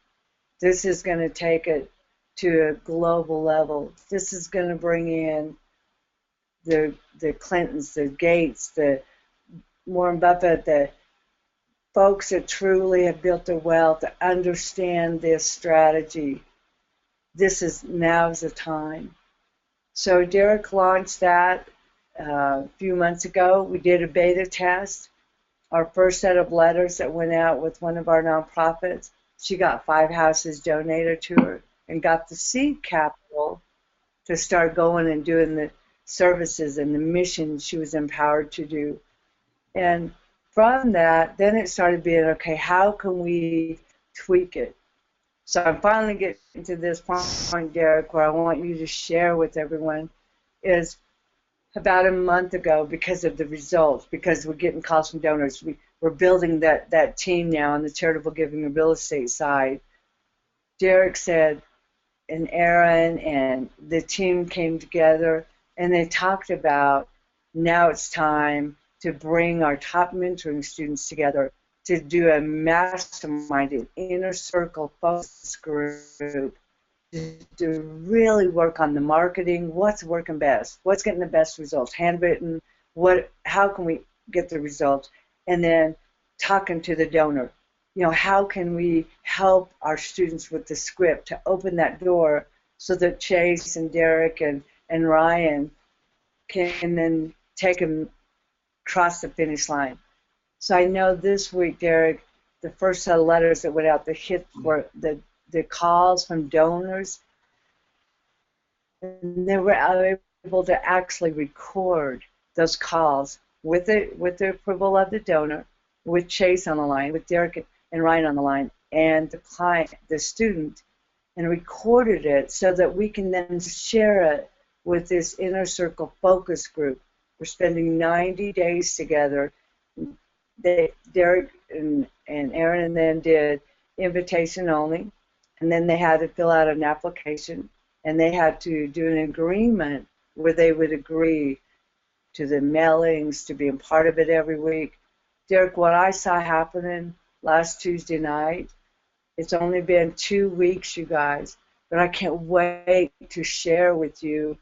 This is going to take it to a global level. This is going to bring in the Clintons, the Gates, the Warren Buffett, the folks that truly have built their wealth to understand this strategy. Now's the time. So Derek launched that a few months ago. We did a beta test. Our first set of letters that went out with one of our nonprofits, she got 5 houses donated to her and got the seed capital to start going and doing the services and the mission she was empowered to do. And from that, then it started being, okay, how can we tweak it? So I'm finally getting to this point, Derek, where I want you to share with everyone is about a month ago, because of the results, because we're getting calls from donors, we're building that team now on the charitable giving and real estate side. Derek said, and Aaron and the team came together, and they talked about now it's time to bring our top mentoring students together to do a mastermind, an inner circle focus group, to really work on the marketing, what's working best, what's getting the best results, handwritten, how can we get the results, and then talking to the donor. How can we help our students with the script to open that door so that Chase and Derek and Ryan can then take them across the finish line. So I know this week, Derek, the first set of letters that went out, the hit were the calls from donors, and they were able to actually record those calls with the approval of the donor, with Chase on the line, with Derek and Ryan on the line, and the client, the student, and recorded it so that we can then share it with this inner circle focus group. We're spending 90 days together. Derek and Aaron then did invitation only, and then they had to fill out an application, and they had to do an agreement where they would agree to the mailings, to being part of it every week. Derek, what I saw happening last Tuesday night, it's only been 2 weeks, you guys, but I can't wait to share with you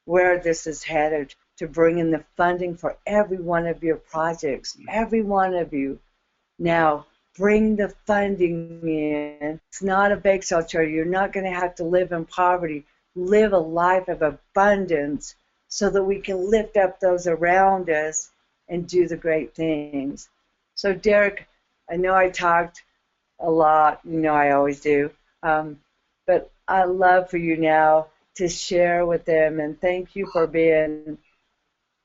where this is headed, to bring in the funding for every one of your projects, every one of you. Now, bring the funding in. It's not a bake sale charity. You're not going to have to live in poverty. Live a life of abundance so that we can lift up those around us and do the great things. So, Derek, I know I talked a lot. You know I always do. But I love for you now to share with them, and thank you for being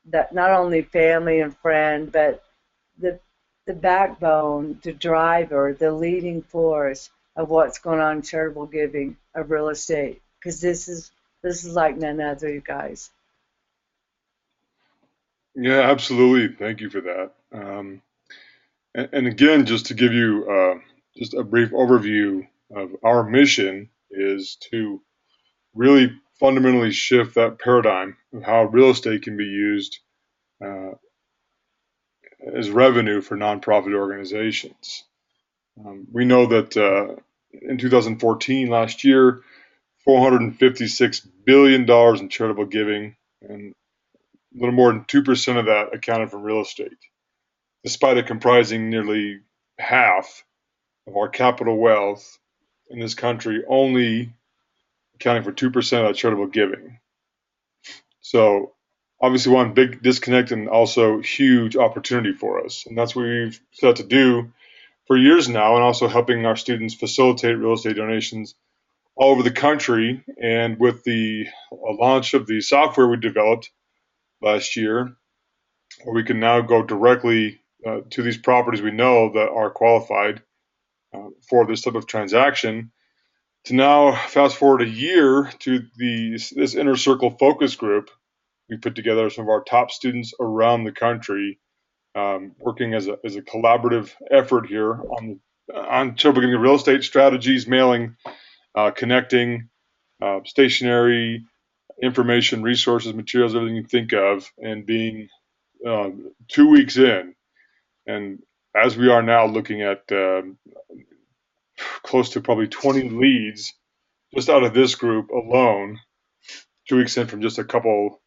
that not only family and friend, but the backbone, the driver, the leading force of what's going on in charitable giving of real estate. Because this is like none other, you guys. Yeah, absolutely. Thank you for that. And again, just to give you just a brief overview of our mission is to really fundamentally shift that paradigm of how real estate can be used uh, as revenue for nonprofit organizations. We know that in 2014, last year, $456 billion in charitable giving, and a little more than 2% of that accounted from real estate, despite it comprising nearly half of our capital wealth in this country, only accounting for 2% of that charitable giving. So obviously one big disconnect and also huge opportunity for us. And that's what we've set out to do for years now, and also helping our students facilitate real estate donations all over the country. And with the launch of the software we developed last year, where we can now go directly to these properties we know that are qualified for this type of transaction, to now fast forward a year to this inner circle focus group. We put together some of our top students around the country, working as a collaborative effort here on charitable real estate strategies, mailing, connecting, stationery, information, resources, materials, everything you think of, and being 2 weeks in, and as we are now looking at close to probably 20 leads just out of this group alone, 2 weeks in from just a couple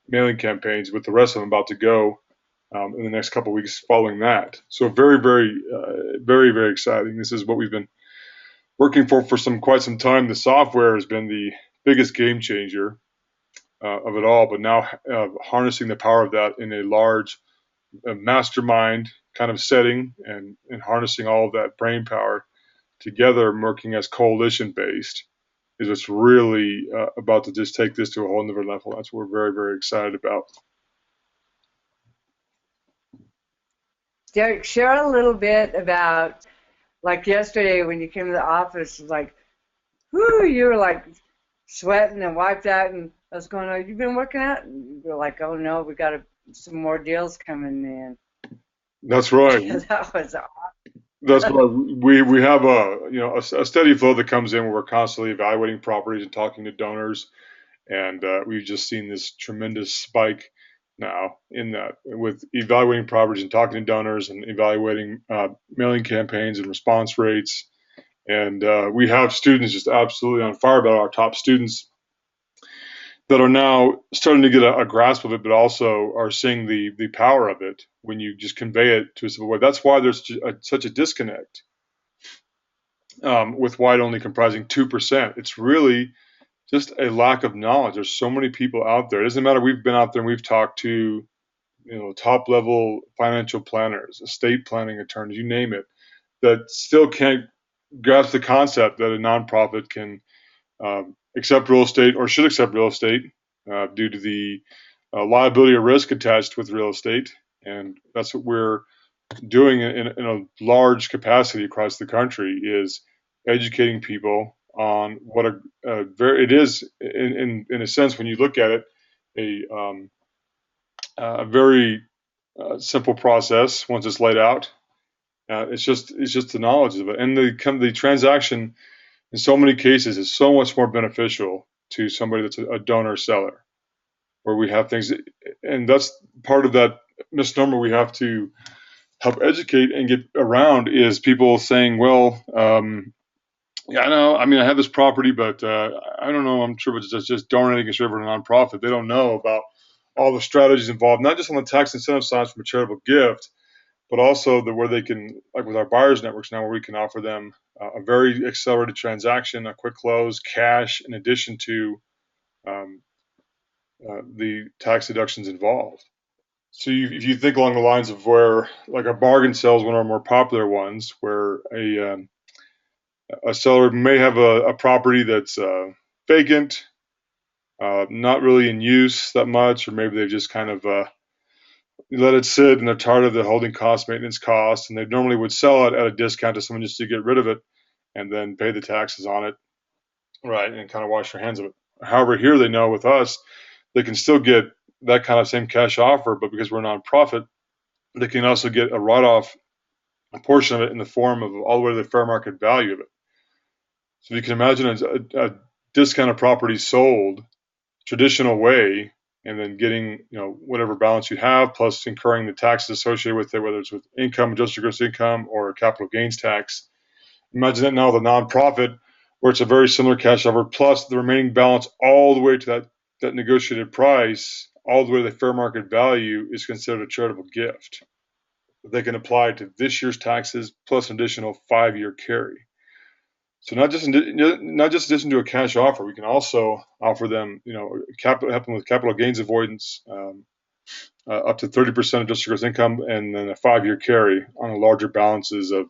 mailing campaigns, with the rest of them about to go in the next couple of weeks following that. So very, very exciting. This is what we've been working for quite some time. The software has been the biggest game changer of it all, but now harnessing the power of that in a large mastermind kind of setting, and harnessing all of that brain power together, working as coalition based, is what's really about to just take this to a whole nother level. That's what we're very excited about. Derek, share a little bit about, like yesterday when you came to the office, like, whoo, you were like sweating and wiped out, and I was going, oh, you've been working out? And you were like, oh no, we got some more deals coming in. That's right. That was awesome. That's what we have a steady flow that comes in where we're constantly evaluating properties and talking to donors, and we've just seen this tremendous spike now in that, with evaluating properties and talking to donors and evaluating mailing campaigns and response rates. And we have students just absolutely on fire about our top students that are now starting to get a grasp of it, but also are seeing the power of it when you just convey it to a simple way. That's why there's such a disconnect with white only comprising 2%. It's really just a lack of knowledge. There's so many people out there. It doesn't matter. We've been out there and we've talked to top level financial planners, estate planning attorneys, you name it, that still can't grasp the concept that a nonprofit can accept real estate, or should accept real estate, due to the liability or risk attached with real estate. And that's what we're doing in a large capacity across the country, is educating people on what it is in a sense, when you look at it, a very simple process once it's laid out. It's just the knowledge of it, and the transaction in so many cases is so much more beneficial to somebody that's a donor seller, where we have things, and that's part of that misnomer we have to help educate and get around, is people saying, well, yeah, I know, I mean, I have this property, but I don't know, I'm sure it's just donating it over to a nonprofit. They don't know about all the strategies involved, not just on the tax incentive side from a charitable gift, but also where they can, like with our buyers networks now, where we can offer them a very accelerated transaction, a quick close, cash, in addition to um, the tax deductions involved. So if you think along the lines of where, like a bargain sale is one of our more popular ones, where a seller may have a property that's vacant, not really in use that much, or maybe they've just kind of let it sit and they're tired of the holding cost, maintenance costs, and they normally would sell it at a discount to someone just to get rid of it and then pay the taxes on it, right, and kind of wash their hands of it. However, here they know with us, they can still get that kind of same cash offer, but because we're a nonprofit, they can also get a write-off, a portion of it in the form of all the way to the fair market value of it. So you can imagine a discounted property sold traditional way, and then getting whatever balance you have, plus incurring the taxes associated with it, whether it's with income, adjusted gross income, or capital gains tax. Imagine that now with a nonprofit, where it's a very similar cash offer, plus the remaining balance all the way to that negotiated price, all the way to the fair market value, is considered a charitable gift. They can apply to this year's taxes plus an additional 5-year carry. So not just in addition to a cash offer, we can also offer them, help them with capital gains avoidance, up to 30% of adjusted gross income, and then a 5-year carry on the larger balances of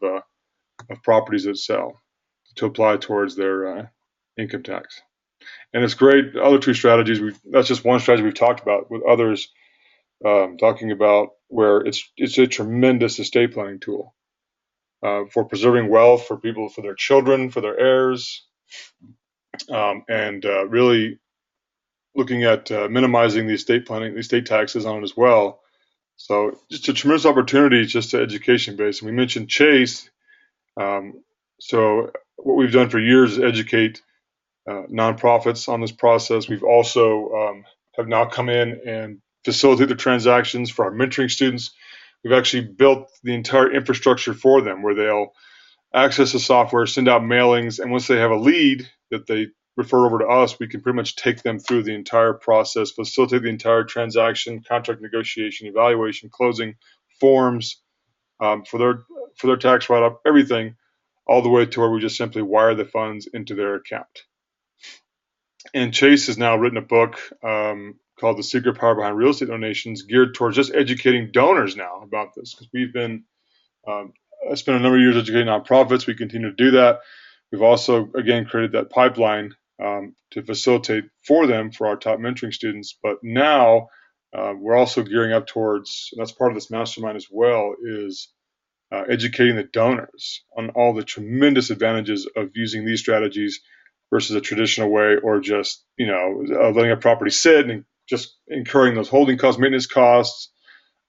properties that sell to apply towards their income tax. And it's great. Other two strategies, that's just one strategy we've talked about, with others talking about where it's a tremendous estate planning tool. For preserving wealth for people, for their children, for their heirs, and really looking at minimizing the estate planning, the estate taxes on it as well. So just a tremendous opportunity just to education based. And we mentioned Chase. So what we've done for years is educate nonprofits on this process. We've also have now come in and facilitate the transactions for our mentoring students. We've actually built the entire infrastructure for them, where they'll access the software, send out mailings, and once they have a lead that they refer over to us, we can pretty much take them through the entire process, facilitate the entire transaction, contract negotiation, evaluation, closing, forms, for their tax write-up, everything, all the way to where we just simply wire the funds into their account. And Chase has now written a book called The Secret Power Behind Real Estate Donations, geared towards just educating donors now about this, because we've been spent a number of years educating nonprofits. We continue to do that. We've also, again, created that pipeline to facilitate for them, for our top mentoring students. But now we're also gearing up towards, and that's part of this mastermind as well, is educating the donors on all the tremendous advantages of using these strategies versus a traditional way, or just letting a property sit and just incurring those holding costs, maintenance costs.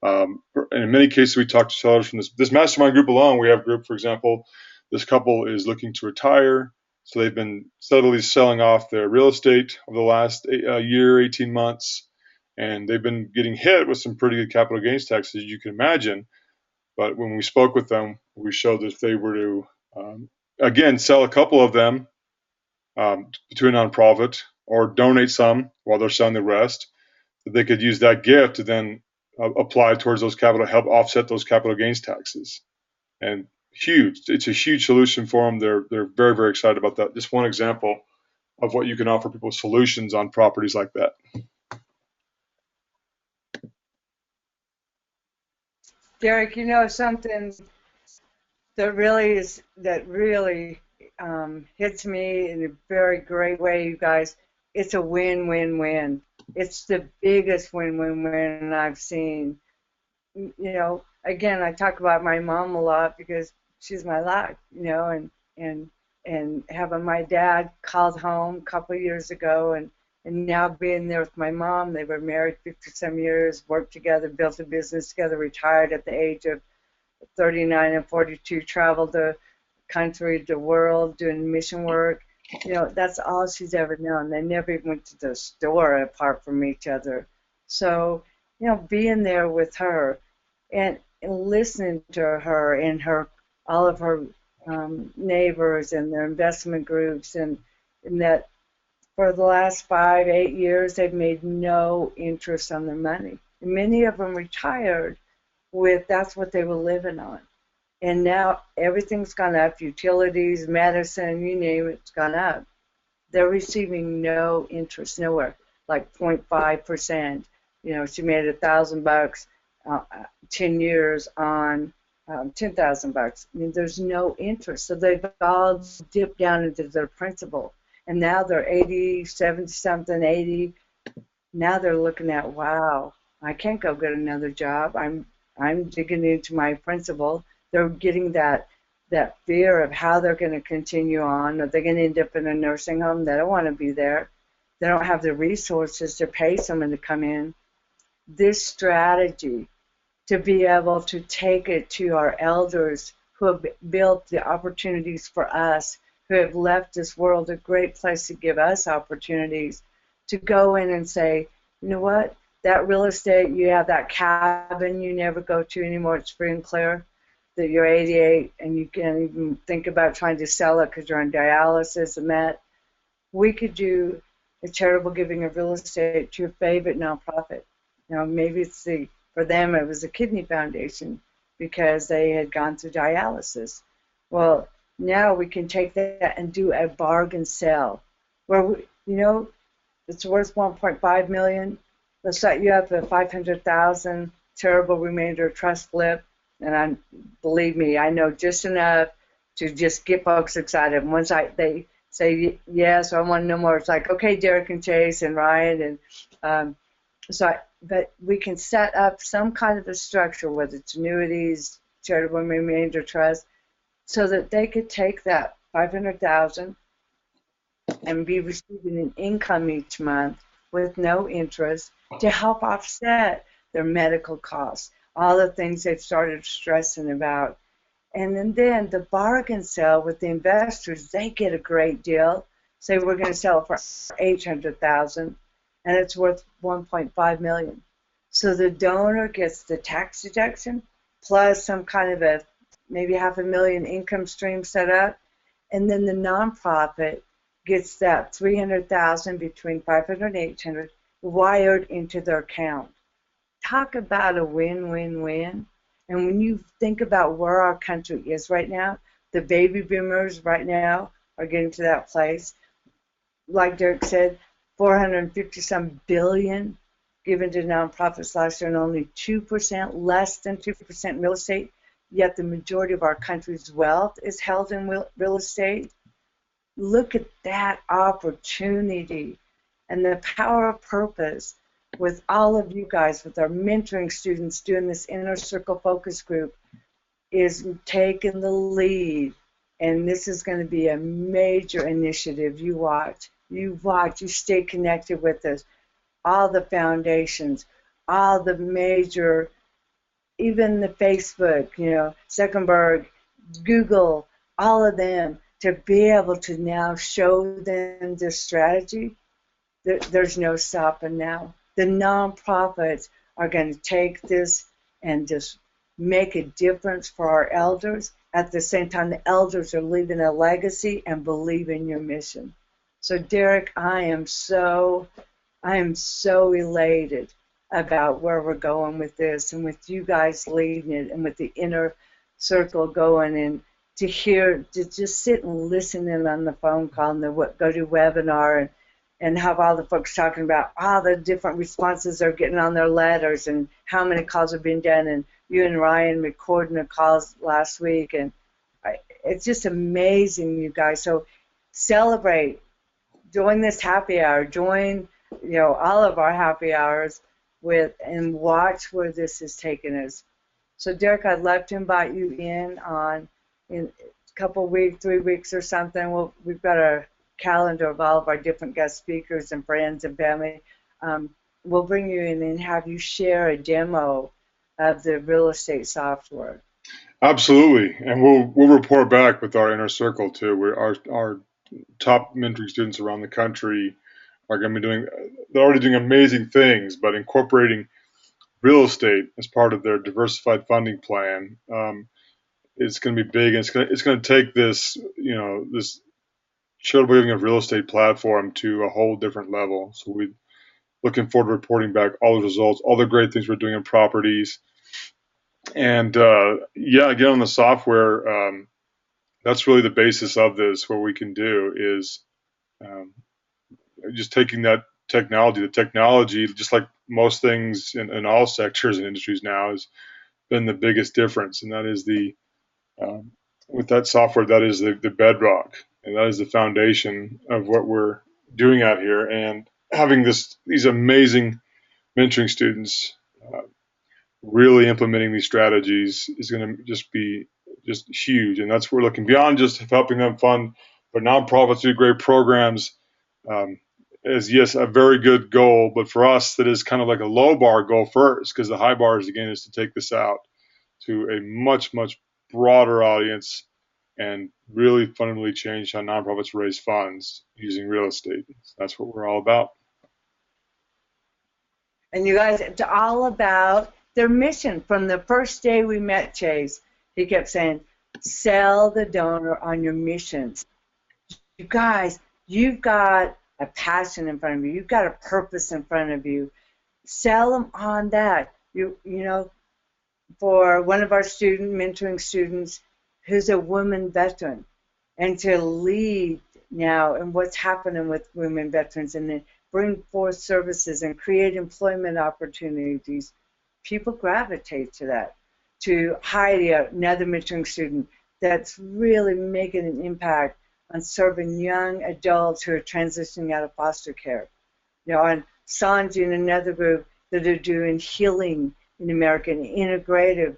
And in many cases, we talk to sellers from this mastermind group alone. We have a group, for example, this couple is looking to retire. So they've been steadily selling off their real estate over the last year, 18 months. And they've been getting hit with some pretty good capital gains taxes, as you can imagine. But when we spoke with them, we showed that if they were to, again, sell a couple of them to a nonprofit, or donate some while they're selling the rest, that they could use that gift to then apply towards those capital, help offset those capital gains taxes. And it's a huge solution for them. They're very, very excited about that. Just one example of what you can offer people, solutions on properties like that. Derek, something that really hits me in a very great way, you guys. It's a win-win-win. It's the biggest win-win-win I've seen. Again, I talk about my mom a lot because she's my life, and having my dad called home a couple of years ago, and now being there with my mom. They were married 50-some years, worked together, built a business together, retired at the age of 39 and 42, traveled the country, the world, doing mission work. That's all she's ever known. They never even went to the store apart from each other. So, being there with her and listening to her and all of her neighbors and their investment groups, and that for the last 5-8 years they've made no interest on their money. And many of them retired, with that's what they were living on. And now everything's gone up, utilities, medicine, you name it's gone up. They're receiving no interest, nowhere, like 0.5%. You know, she made $1,000, 10 years on 10,000 bucks. I mean, there's no interest. So they've all dipped down into their principal. And now they're 80, 70 something, 80. Now they're looking at, wow, I can't go get another job. I'm digging into my principal. They're getting that fear of how they're going to continue on. Are they going to end up in a nursing home? They don't want to be there. They don't have the resources to pay someone to come in. This strategy to be able to take it to our elders who have built the opportunities for us, who have left this world a great place to give us opportunities, to go in and say, you know what, that real estate, you have that cabin you never go to anymore, it's free and clear, that you're 88 and you can't even think about trying to sell it because you're on dialysis and that. We could do a charitable giving of real estate to your favorite nonprofit. You know, maybe for them it was a kidney foundation because they had gone through dialysis. Well, now we can take that and do a bargain sale where, it's worth 1.5 million. Let's set you up a 500,000 charitable remainder trust flip. And believe me, I know just enough to just get folks excited. And once they say yes, I want to know more, it's like, okay, Derek and Chase and Ryan and but we can set up some kind of a structure, whether it's annuities, charitable remainder trust, so that they could take that 500,000 and be receiving an income each month with no interest to help offset their medical costs, all the things they've started stressing about. And then the bargain sale with the investors, they get a great deal. Say we're going to sell it for 800,000 and it's worth 1.5 million. So the donor gets the tax deduction plus some kind of a maybe $500,000 income stream set up, and then the nonprofit gets that 300,000 between 500 and 800 wired into their account. Talk about a win-win-win. And when you think about where our country is right now, the baby boomers right now are getting to that place. Like Derek said, 450 some billion given to nonprofits last year, and only 2%, less than 2% real estate. Yet the majority of our country's wealth is held in real estate. Look at that opportunity and the power of purpose with all of you guys, with our mentoring students doing this inner circle focus group, is taking the lead. And this is going to be a major initiative. You watch, you stay connected with us. All the foundations, all the major, even the Facebook, Zuckerberg, Google, all of them, to be able to now show them this strategy. There's no stopping now. The nonprofits are going to take this and just make a difference for our elders. At the same time, the elders are leaving a legacy and believe in your mission. So Derek, I am so elated about where we're going with this, and with you guys leading it, and with the inner circle going, and to just sit and listen in on the phone call and the GoToWebinar, and have all the folks talking about all the different responses they're getting on their letters and how many calls have been done, and you and Ryan recording the calls last week, and it's just amazing, you guys. So celebrate, join this happy hour, join all of our happy hours and watch where this is taking us. So Derek, I'd love to invite you in a couple weeks, 3 weeks or something. We've got a calendar of all of our different guest speakers and friends and family. We'll bring you in and have you share a demo of the real estate software. Absolutely, and we'll report back with our inner circle too. Our top mentoring students around the country are going to be they're already doing amazing things, but incorporating real estate as part of their diversified funding plan is going to be big. And it's going to take this, this charitable giving of real estate platform to a whole different level. So we're looking forward to reporting back all the results, all the great things we're doing in properties, And yeah, again on the software, that's really the basis of this. What we can do is um, just taking that technology. The technology, just like most things in all sectors and industries now, has been the biggest difference, and that is the um, with that software, that is the bedrock, and that is the foundation of what we're doing out here. And having these amazing mentoring students really implementing these strategies is going to just be just huge. And that's what we're looking beyond just helping them fund for nonprofits do great programs. Um, is yes a very good goal, but for us that is kind of like a low bar goal first, because the high bar is again is to take this out to a much broader audience and really fundamentally change how nonprofits raise funds using real estate. That's what we're all about. And you guys, it's all about their mission. From the first day we met Chase, he kept saying, sell the donor on your missions. You guys, you've got a passion in front of you. You've got a purpose in front of you. Sell them on that. You know, for one of our mentoring students who's a woman veteran, and to lead now and what's happening with women veterans and then bring forth services and create employment opportunities, people gravitate to that. To Heidi, another mentoring student that's really making an impact on serving young adults who are transitioning out of foster care. You know, and Sanji and another group that are doing healing in America and integrative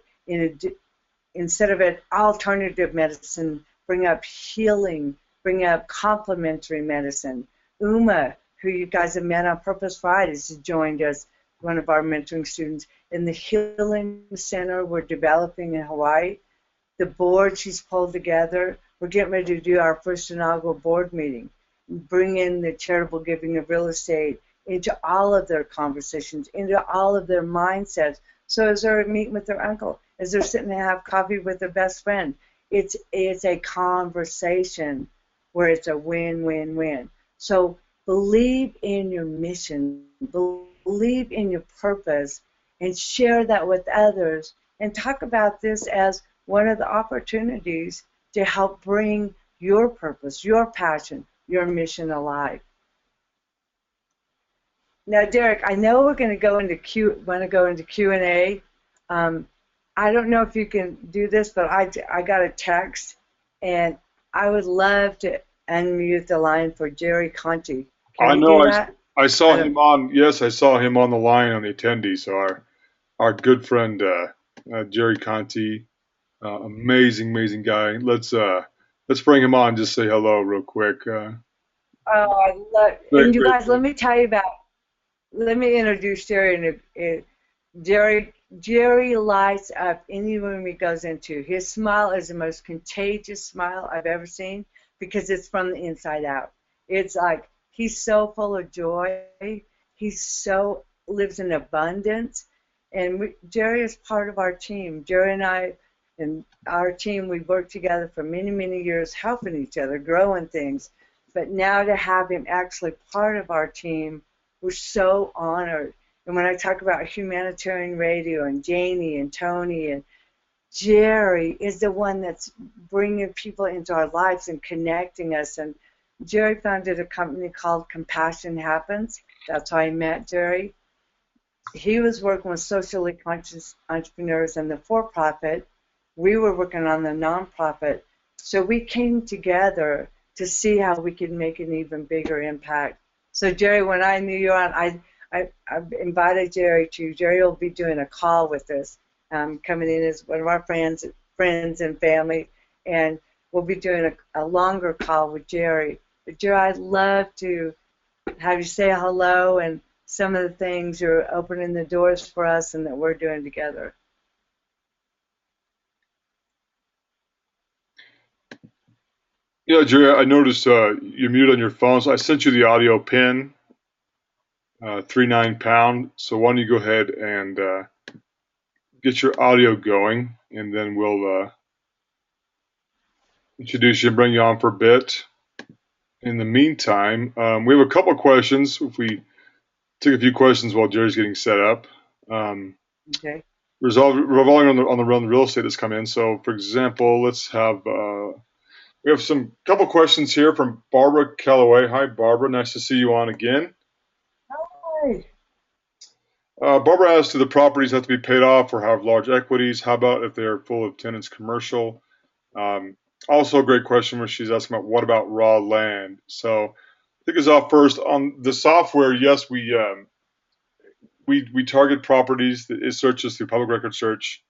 instead of an alternative medicine, bring up healing, bring up complementary medicine. Uma, who you guys have met on Purpose Fridays, has joined us, one of our mentoring students, in the Healing Center we're developing in Hawaii. The board she's pulled together, we're getting ready to do our first inaugural board meeting, bring in the charitable giving of real estate into all of their conversations, into all of their mindsets. So as they're meeting with their uncle, as they're sitting to have coffee with their best friend, it's a conversation where it's a win-win-win. So believe in your mission, believe in your purpose, and share that with others, and talk about this as one of the opportunities to help bring your purpose, your passion, your mission alive. Now, Derek, I know we're going to go into Q&A. I don't know if you can do this, but I got a text, and I would love to unmute the line for Jerry Conti. Can I you know do that? I saw him on, yes, I saw him on the line on the attendees. So our good friend Jerry Conti, amazing guy. Let's bring him on. Just say hello real quick. Oh, I love, Great, and you great. guys, let me tell you about. Let me introduce Jerry. Jerry lights up any room he goes into. His smile is the most contagious smile I've ever seen because it's from the inside out. It's like he's so full of joy. He's so lives in abundance. And Jerry is part of our team. Jerry and I and our team, we've worked together for many years, helping each other, growing things. But now to have him actually part of our team, we're so honored. And when I talk about humanitarian radio and Janie and Tony and Jerry is the one that's bringing people into our lives and connecting us. And Jerry founded a company called Compassion Happens. That's how I met Jerry. He was working with socially conscious entrepreneurs in the for-profit. We were working on the nonprofit. So we came together to see how we could make an even bigger impact. So Jerry, when I knew you on, I invited Jerry to. Jerry will be doing a call with us, coming in as one of our friends and family, and we'll be doing a longer call with Jerry. But Jerry, I'd love to have you say hello and some of the things you're opening the doors for us and that we're doing together. Yeah, Jerry, I noticed you're muted on your phone, so I sent you the audio pin, 39 pound. So why don't you go ahead and get your audio going, and then we'll introduce you and bring you on for a bit. In the meantime, we have a couple of questions. If we take a few questions while Jerry's getting set up. Okay. revolving on the real estate that's come in. So, for example, we have some couple questions here from Barbara Calloway. Hi, Barbara. Nice to see you on again. Hi. Barbara asks, do the properties have to be paid off or have large equities? How about if they are full of tenants commercial? Um, Also, a great question where she's asking about what about raw land? So, I think it's off first on the software. Yes, we target properties. It searches through public record search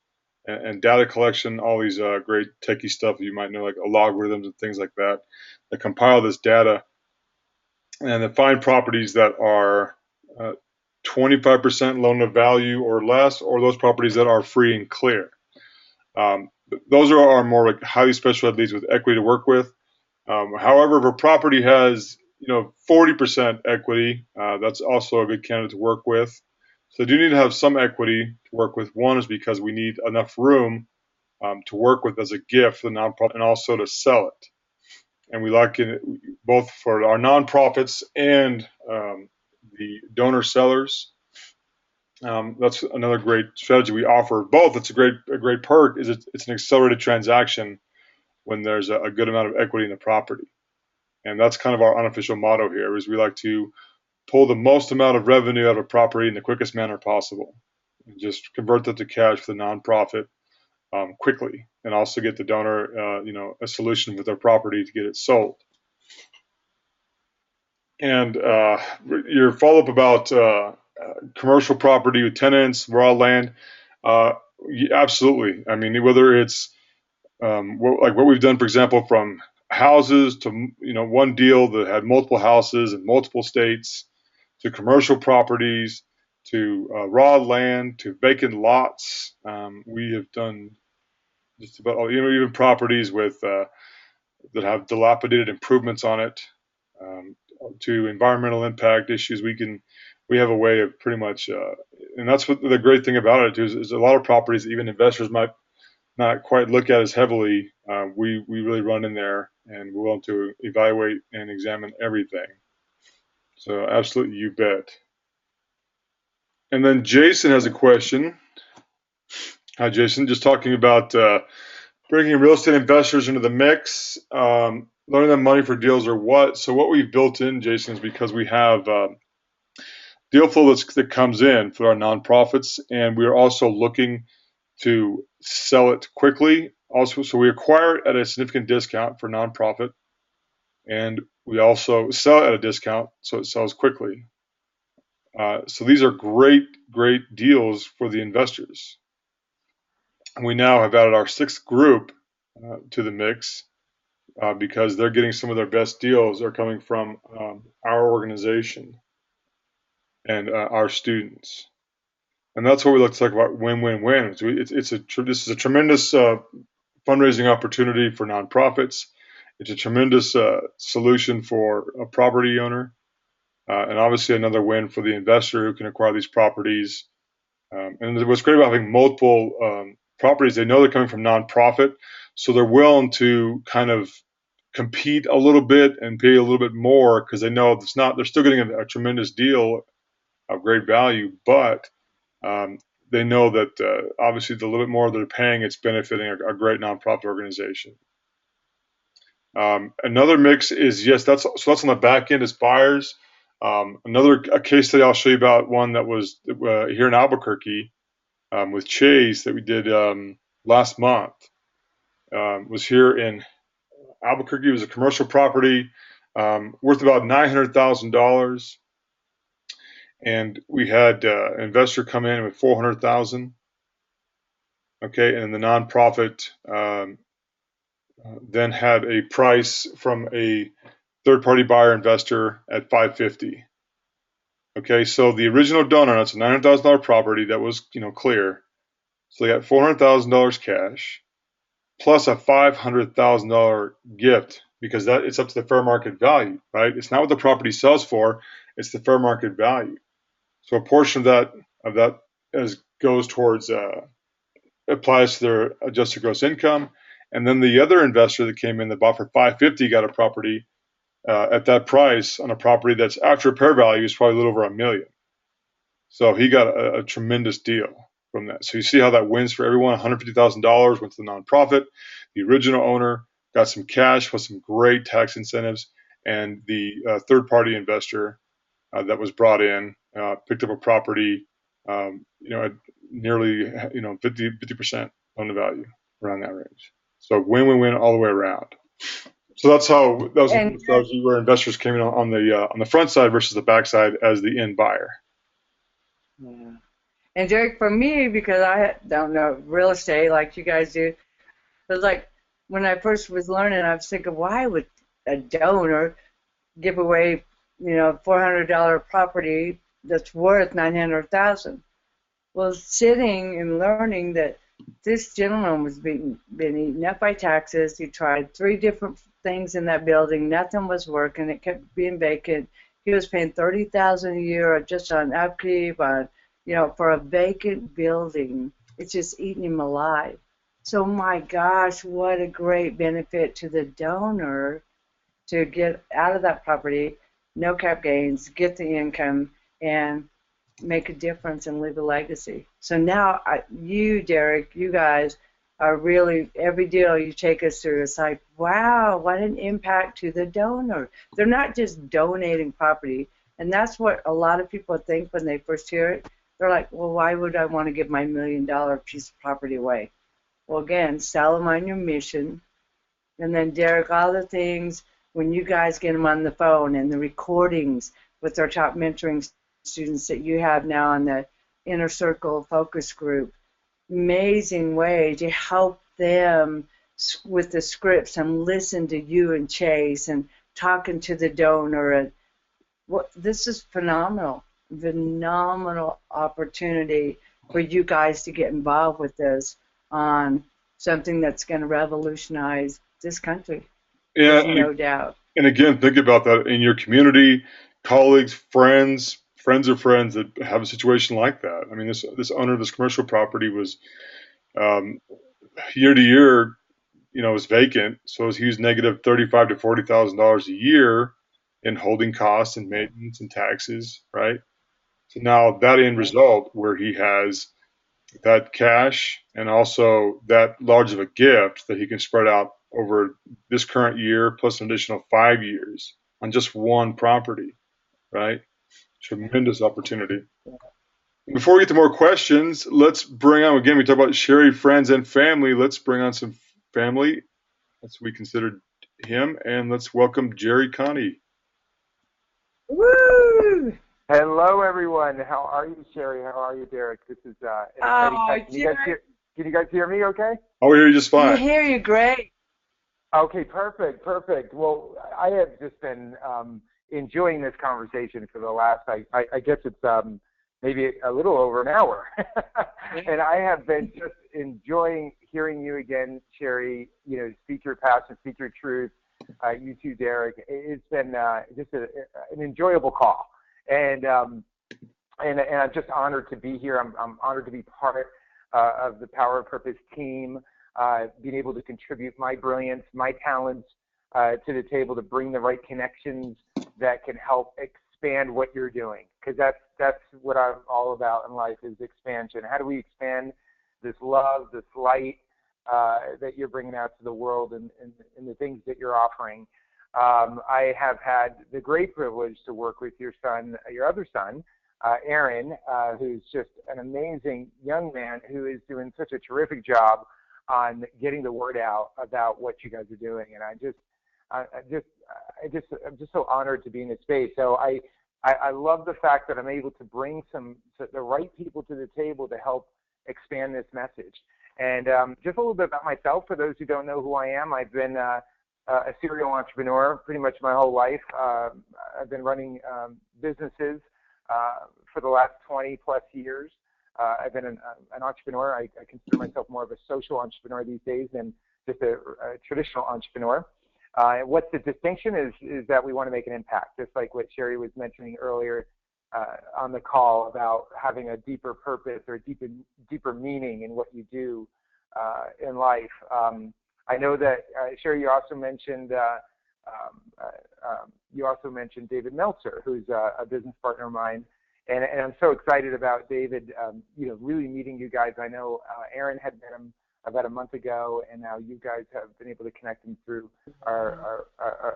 and data collection, all these great techie stuff you might know, like logarithms and things like that, that compile this data and then find properties that are 25% loan to value or less, or those properties that are free and clear. Those are our more like highly specialized leads with equity to work with. However, if a property has 40% equity, that's also a good candidate to work with. So, do need to have some equity to work with. One is because we need enough room to work with as a gift for the nonprofit and also to sell it. And we like it both for our nonprofits and the donor sellers. That's another great strategy we offer. Both, it's a great perk. Is it's an accelerated transaction when there's a good amount of equity in the property, and that's kind of our unofficial motto here. Is we like to pull the most amount of revenue out of a property in the quickest manner possible, and just convert that to cash for the nonprofit quickly, and also get the donor, a solution with their property to get it sold. And your follow up about commercial property with tenants, raw land, absolutely. I mean, whether it's like what we've done, for example, from houses to one deal that had multiple houses in multiple states, to commercial properties, to raw land, to vacant lots. We have done just about all, even properties with that have dilapidated improvements on it, to environmental impact issues. We have a way of pretty much, and that's what the great thing about it is a lot of properties that even investors might not quite look at as heavily. We really run in there and we're willing to evaluate and examine everything. So absolutely, you bet. And then Jason has a question. Hi, Jason. Just talking about bringing real estate investors into the mix, loaning them money for deals or what. So what we've built in, Jason, is because we have deal flow that comes in for our nonprofits, and we are also looking to sell it quickly. Also, so we acquire it at a significant discount for nonprofit, and we also sell it at a discount so it sells quickly. So these are great deals for the investors. We now have added our sixth group to the mix because they're getting some of their best deals are coming from our organization and our students. And that's what we like to talk about win-win-win. This is a tremendous fundraising opportunity for nonprofits. It's a tremendous solution for a property owner, and obviously another win for the investor who can acquire these properties. And what's great about having multiple properties, they know they're coming from nonprofit, so they're willing to kind of compete a little bit and pay a little bit more because they know they're still getting a tremendous deal of great value, but they know that obviously the little bit more they're paying, it's benefiting a great nonprofit organization. Another mix is that's on the back end as buyers. A case study I'll show you about one that was here in Albuquerque with Chase that we did last month. Was here in Albuquerque. It was a commercial property worth about $900,000. And we had an investor come in with $400,000. Okay, and the nonprofit then had a price from a third-party buyer investor at $550,000. Okay, so the original donor, that's a $900,000 property that was clear. So they got $400,000 cash plus a $500,000 gift because it's up to the fair market value, right? It's not what the property sells for; it's the fair market value. So a portion of that goes towards applies to their adjusted gross income, and then the other investor that came in that bought for $550,000 got a property at that price on a property that's after repair value is probably a little over $1 million. So he got a tremendous deal. from that. So you see how that wins for everyone. $150,000 went to the nonprofit. The original owner got some cash with some great tax incentives, and the third-party investor that was brought in picked up a property, at nearly 50% on the value, around that range. So win-win-win all the way around. So that was a And strategy where investors came in on the front side versus the back side as the end buyer. yeah. And Derek, for me, because I don't know real estate like you guys do, it was like when I first was learning, I was thinking, why would a donor give away, $400 property that's worth 900,000? Well, sitting and learning that this gentleman was been eaten up by taxes. He tried 3 different things in that building. Nothing was working. It kept being vacant. He was paying $30,000 a year just on upkeep, for a vacant building. It's just eating him alive. So my gosh, what a great benefit to the donor to get out of that property, no cap gains, get the income, and make a difference and leave a legacy. So now you, Derek, you guys are really, every deal you take us through, it's like, wow, what an impact to the donor. They're not just donating property, and that's what a lot of people think when they first hear it. They're like, well, why would I want to give my $1 million piece of property away? Well, again, sell them on your mission. And then, Derek, all the things, when you guys get them on the phone and the recordings with our top mentoring students that you have now on the Inner Circle focus group, amazing way to help them with the scripts and listen to you and Chase and talking to the donor. And this is phenomenal opportunity for you guys to get involved with this on something that's going to revolutionize this country. Yeah, There's no doubt. And again, think about that in your community, colleagues, friends of friends that have a situation like that. I mean, this owner of this commercial property was year to year, was vacant, so he was negative $35,000 to $40,000 a year in holding costs and maintenance and taxes, right? So now that end result where he has that cash and also that large of a gift that he can spread out over this current year plus an additional 5 years on just one property, right? Tremendous opportunity. Before we get to more questions, let's bring on, again, we talk about Sherry, friends, and family. Let's bring on some family. That's what we considered him. And let's welcome Jerry Connie. Woo! Hello, everyone. How are you, Sherry? How are you, Derek? This is Can you guys hear me okay? Oh, we hear you just fine. We hear you great. Okay, perfect. Well, I have just been enjoying this conversation for the last, I guess it's maybe a little over an hour. And I have been just enjoying hearing you again, Sherry, speak your passion, speak your truth. You too, Derek. It's been just an enjoyable call. And I'm just honored to be here. I'm honored to be part of the Power of Purpose team, being able to contribute my brilliance, my talents to the table to bring the right connections that can help expand what you're doing. Because that's what I'm all about in life, is expansion. How do we expand this love, this light that you're bringing out to the world and the things that you're offering? I have had the great privilege to work with your other son, Aaron, who's just an amazing young man who is doing such a terrific job on getting the word out about what you guys are doing. And I'm just so honored to be in this space. So I love the fact that I'm able to bring the right people to the table to help expand this message. And just a little bit about myself, for those who don't know who I am. I've been a serial entrepreneur pretty much my whole life. I've been running businesses for the last 20 plus years. I've been an entrepreneur. I consider myself more of a social entrepreneur these days than just a traditional entrepreneur. What's the distinction is that we want to make an impact, just like what Sherry was mentioning earlier on the call about having a deeper purpose or deeper meaning in what you do in life. I know that Sherry, you also mentioned David Meltzer, who's a business partner of mine, And I'm so excited about David, really meeting you guys. I know Aaron had met him about a month ago, and now you guys have been able to connect him through our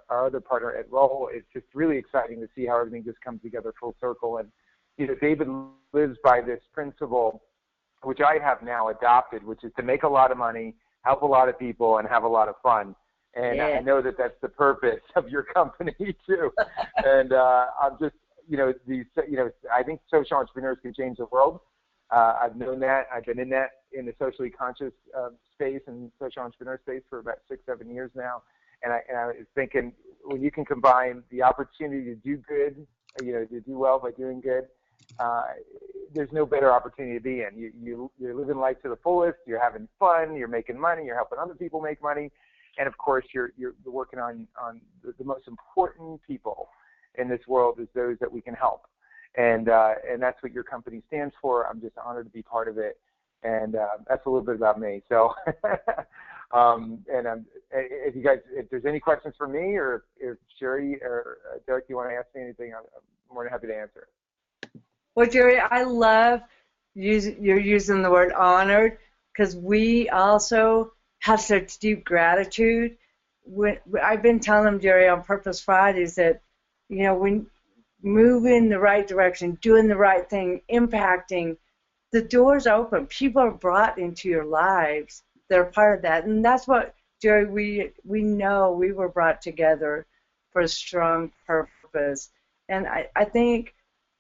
other partner at Roll. It's just really exciting to see how everything just comes together full circle. And David lives by this principle, which I have now adopted, which is to make a lot of money, help a lot of people, and have a lot of fun. And I know that that's the purpose of your company too. And I'm just, I think social entrepreneurs can change the world. I've known that. I've been in the socially conscious space and social entrepreneur space for about 6-7 years now. And I was thinking, when you can combine the opportunity to do good, to do well by doing good, there's no better opportunity to be in. You're living life to the fullest. You're having fun. You're making money. You're helping other people make money. And of course, you're working on the most important people in this world is those that we can help. And that's what your company stands for. I'm just honored to be part of it. And that's a little bit about me. So, if there's any questions for me, or if Sherry or Derek, you want to ask me anything, I'm more than happy to answer. Well, Jerry, I love you're using the word honored, because we also have such deep gratitude. I've been telling them, Jerry, on Purpose Fridays that, when move in the right direction, doing the right thing, impacting, the doors open. People are brought into your lives that are part of that. And that's what, Jerry, we know we were brought together for a strong purpose. And I think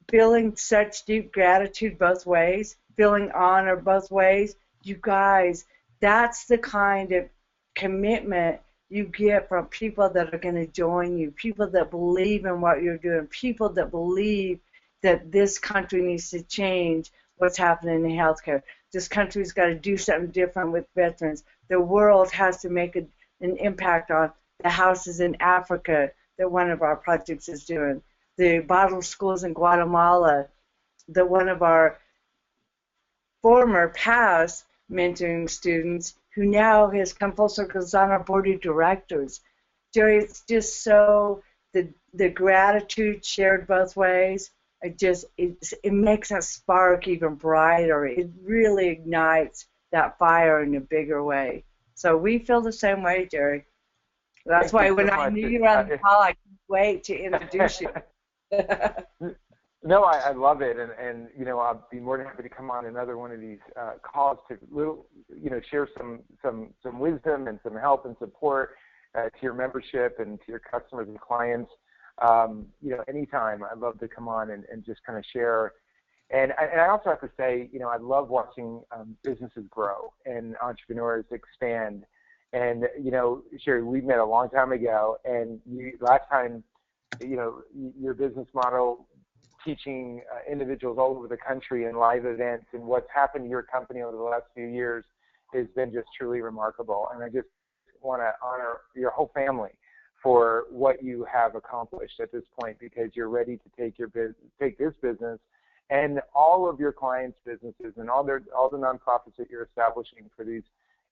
feeling such deep gratitude both ways, feeling honor both ways, you guys, that's the kind of commitment you get from people that are going to join you, people that believe in what you're doing, people that believe that this country needs to change what's happening in healthcare. This country's got to do something different with veterans. The world has to make an impact on the houses in Africa that one of our projects is doing, the bottle schools in Guatemala that one of our former past mentoring students who now has come full circle is on our board of directors. Jerry, it's just so, the gratitude shared both ways, it makes that spark even brighter. It really ignites that fire in a bigger way. So we feel the same way, Jerry. That's why when I knew you were on the call, I couldn't wait to introduce you. No, I love it, and I'll be more than happy to come on another one of these calls to share some wisdom and some help and support to your membership and to your customers and clients. Anytime, I'd love to come on and just kind of share. And I also have to say, I love watching businesses grow and entrepreneurs expand. And Sherry, we met a long time ago, and last time, your business model, teaching individuals all over the country in live events, and what's happened to your company over the last few years has been just truly remarkable. And I just want to honor your whole family for what you have accomplished at this point, because you're ready to take this business and all of your clients' businesses and all the nonprofits that you're establishing for these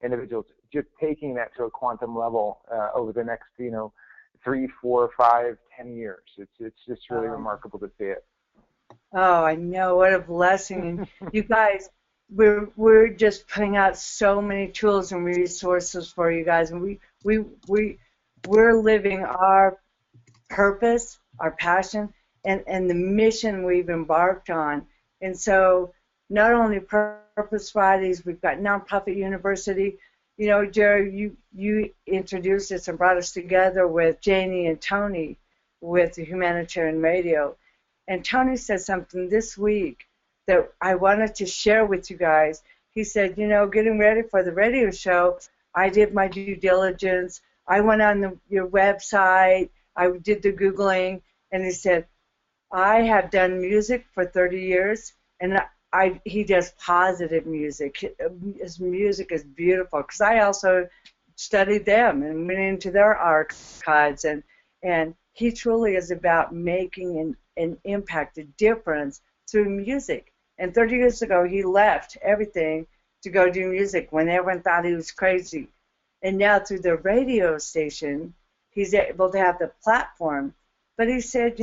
individuals, just taking that to a quantum level over the next 3, 4, 5, 10 years. It's just really remarkable to see it. Oh, I know, what a blessing. And you guys, we're just putting out so many tools and resources for you guys, and we're living our purpose, our passion, and the mission we've embarked on. And so not only Purpose Fridays, we've got Nonprofit University. Jerry, you introduced us and brought us together with Janie and Tony with the Humanitarian Radio. And Tony said something this week that I wanted to share with you guys. He said, getting ready for the radio show, I did my due diligence. I went on your website. I did the Googling. And he said, I have done music for 30 years, and he does positive music. His music is beautiful, because I also studied them and went into their archives, and he truly is about making an impact, a difference through music. And 30 years ago, he left everything to go do music when everyone thought he was crazy. And now through the radio station, he's able to have the platform. But he said,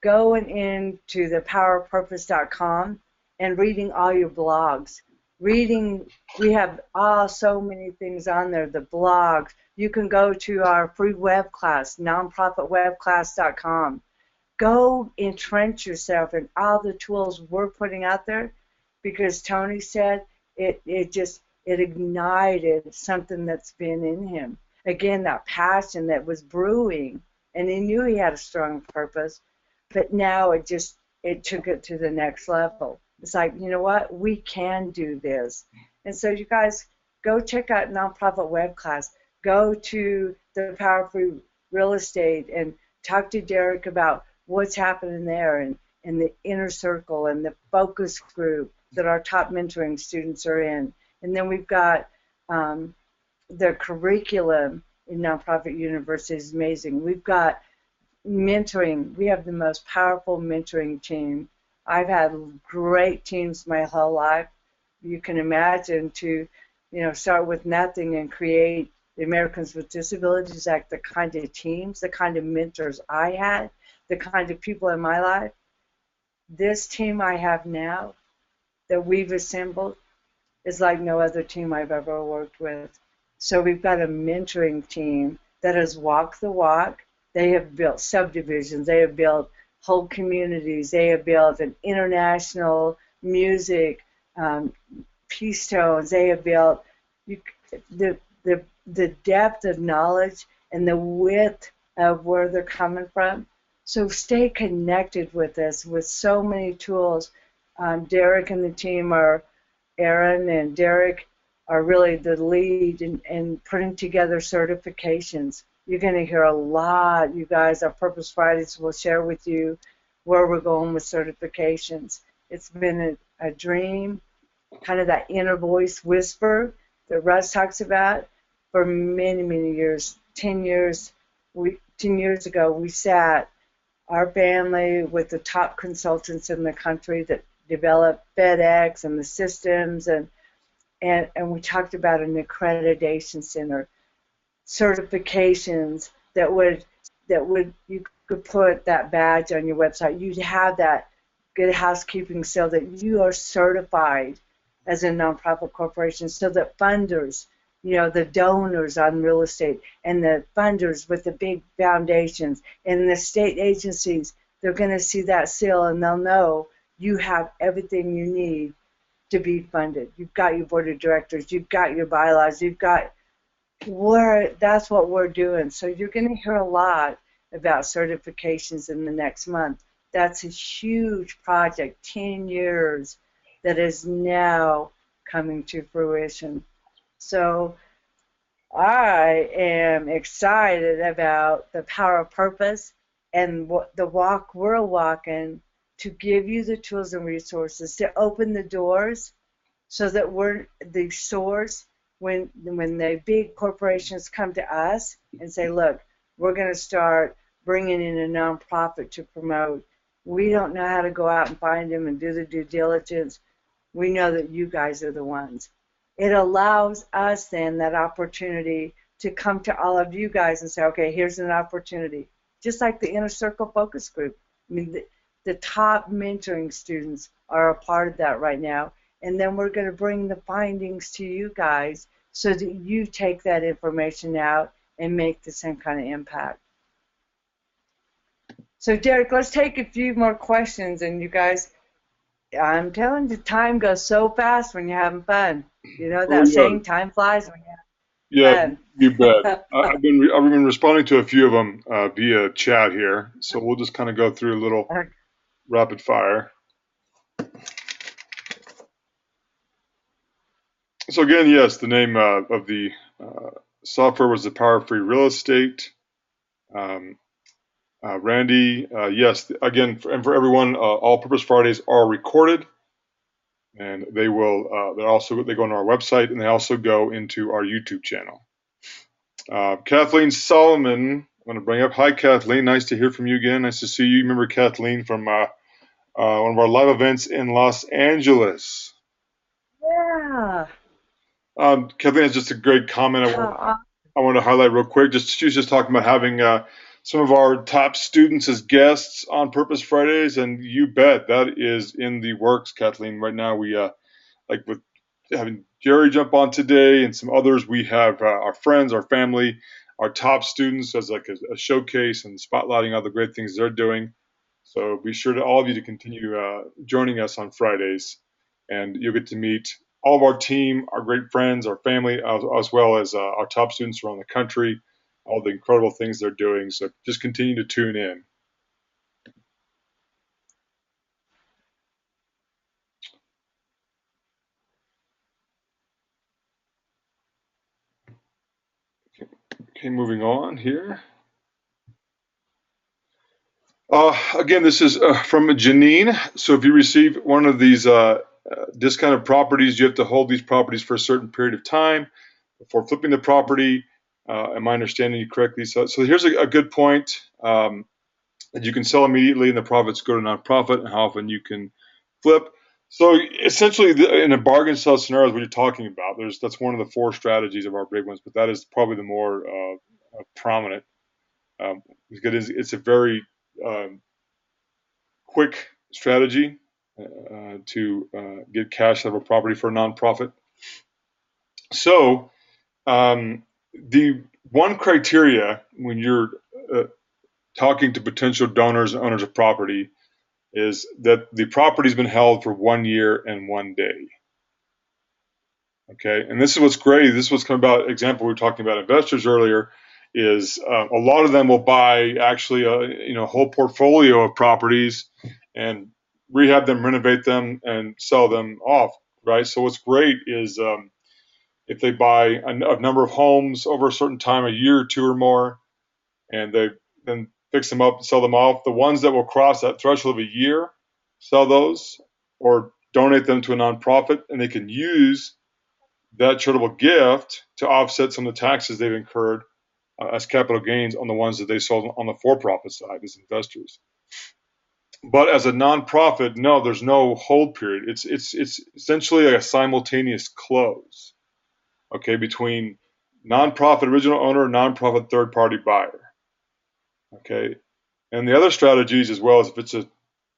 going into the powerpurpose.com and reading all your blogs. We have so many things on there, the blogs. You can go to our free web class, nonprofitwebclass.com. Go entrench yourself in all the tools we're putting out there, because Tony said it ignited something that's been in him. Again, that passion that was brewing, and he knew he had a strong purpose, but now it took it to the next level. It's like, you know what, we can do this. And so you guys go check out Nonprofit Web Class. Go to the Power of Free Real Estate and talk to Derek about what's happening there, and the inner circle and the focus group that our top mentoring students are in. And then we've got the curriculum in Nonprofit University is amazing. We've got mentoring. We have the most powerful mentoring team. I've had great teams my whole life. You can imagine to, start with nothing and create the Americans with Disabilities Act, the kind of teams, the kind of mentors I had, the kind of people in my life. This team I have now that we've assembled is like no other team I've ever worked with. So we've got a mentoring team that has walked the walk. They have built subdivisions. They have built whole communities. They have built an international music, peace tones. They have built the depth of knowledge and the width of where they're coming from. So stay connected with us with so many tools. Derek and the team Aaron and Derek are really the lead in putting together certifications. You're going to hear a lot. You guys, our Purpose Fridays will share with you where we're going with certifications. It's been a dream, kind of that inner voice whisper that Russ talks about for many, many years. 10 years ago, we sat, our family, with the top consultants in the country that developed FedEx and the systems, and we talked about an accreditation center, certifications that would you could put that badge on your website. You'd have that good housekeeping so that you are certified as a nonprofit corporation, so that funders, the donors on real estate and the funders with the big foundations and the state agencies, they're going to see that seal and they'll know you have everything you need to be funded. You've got your board of directors, you've got your bylaws, that's what we're doing. So you're going to hear a lot about certifications in the next month. That's a huge project, 10 years, that is now coming to fruition. So I am excited about the Power of Purpose and the walk we're walking to give you the tools and resources to open the doors so that we're the source when the big corporations come to us and say, look, we're going to start bringing in a nonprofit to promote. We don't know how to go out and find them and do the due diligence. We know that you guys are the ones. It allows us then that opportunity to come to all of you guys and say, okay, here's an opportunity. Just like the Inner Circle Focus Group. I mean, the top mentoring students are a part of that right now. And then we're going to bring the findings to you guys so that you take that information out and make the same kind of impact. So, Derek, let's take a few more questions. And you guys, I'm telling you, time goes so fast when you're having fun. You know that saying, time flies when you're having fun. Yeah, you bet. I've been responding to a few of them via chat here. So we'll just kind of go through a little rapid fire. So again, yes, the name of the software was the Power of Free Real Estate. Randy, yes, again, and for everyone, all Purpose Fridays are recorded, and they will. They go on our website, and they also go into our YouTube channel. Kathleen Solomon, I'm going to bring up. Hi, Kathleen. Nice to hear from you again. Nice to see you. Remember Kathleen from one of our live events in Los Angeles. Yeah. Kathleen has just a great comment I want to highlight real quick. She was just talking about having some of our top students as guests on Purpose Fridays, and you bet that is in the works, Kathleen. Right now, we like with having Jerry jump on today and some others, we have our friends, our family, our top students as like a showcase and spotlighting all the great things they're doing. So be sure to all of you to continue joining us on Fridays, and you'll get to meet all of our team, our great friends, our family, as well as our top students around the country, all the incredible things they're doing. So just continue to tune in. Okay, moving on here. Again, this is from Janine. So if you receive one of these discounted properties, you have to hold these properties for a certain period of time before flipping the property. Am I understanding you correctly? So here's a good point that you can sell immediately and the profits go to nonprofit, and how often you can flip. So essentially, in a bargain sale scenario, is what you're talking about. That's one of the 4 strategies of our big ones, but that is probably the more prominent. Because it's a very quick strategy to get cash out of a property for a nonprofit. So the one criteria when you're talking to potential donors and owners of property is that the property's been held for 1 year and 1 day. Okay, and this is what's great. This is what's coming about. Example, we were talking about investors earlier. Is a lot of them will buy actually a whole portfolio of properties and rehab them, renovate them, and sell them off. Right. So what's great is if they buy a number of homes over a certain time, a year or 2 or more, and they then fix them up, sell them off. The ones that will cross that threshold of a year, sell those or donate them to a nonprofit, and they can use that charitable gift to offset some of the taxes they've incurred as capital gains on the ones that they sold on the for-profit side as investors. But as a nonprofit, no, there's no hold period. It's essentially a simultaneous close, okay, between nonprofit original owner, nonprofit third-party buyer, okay. And the other strategies as well is if it's a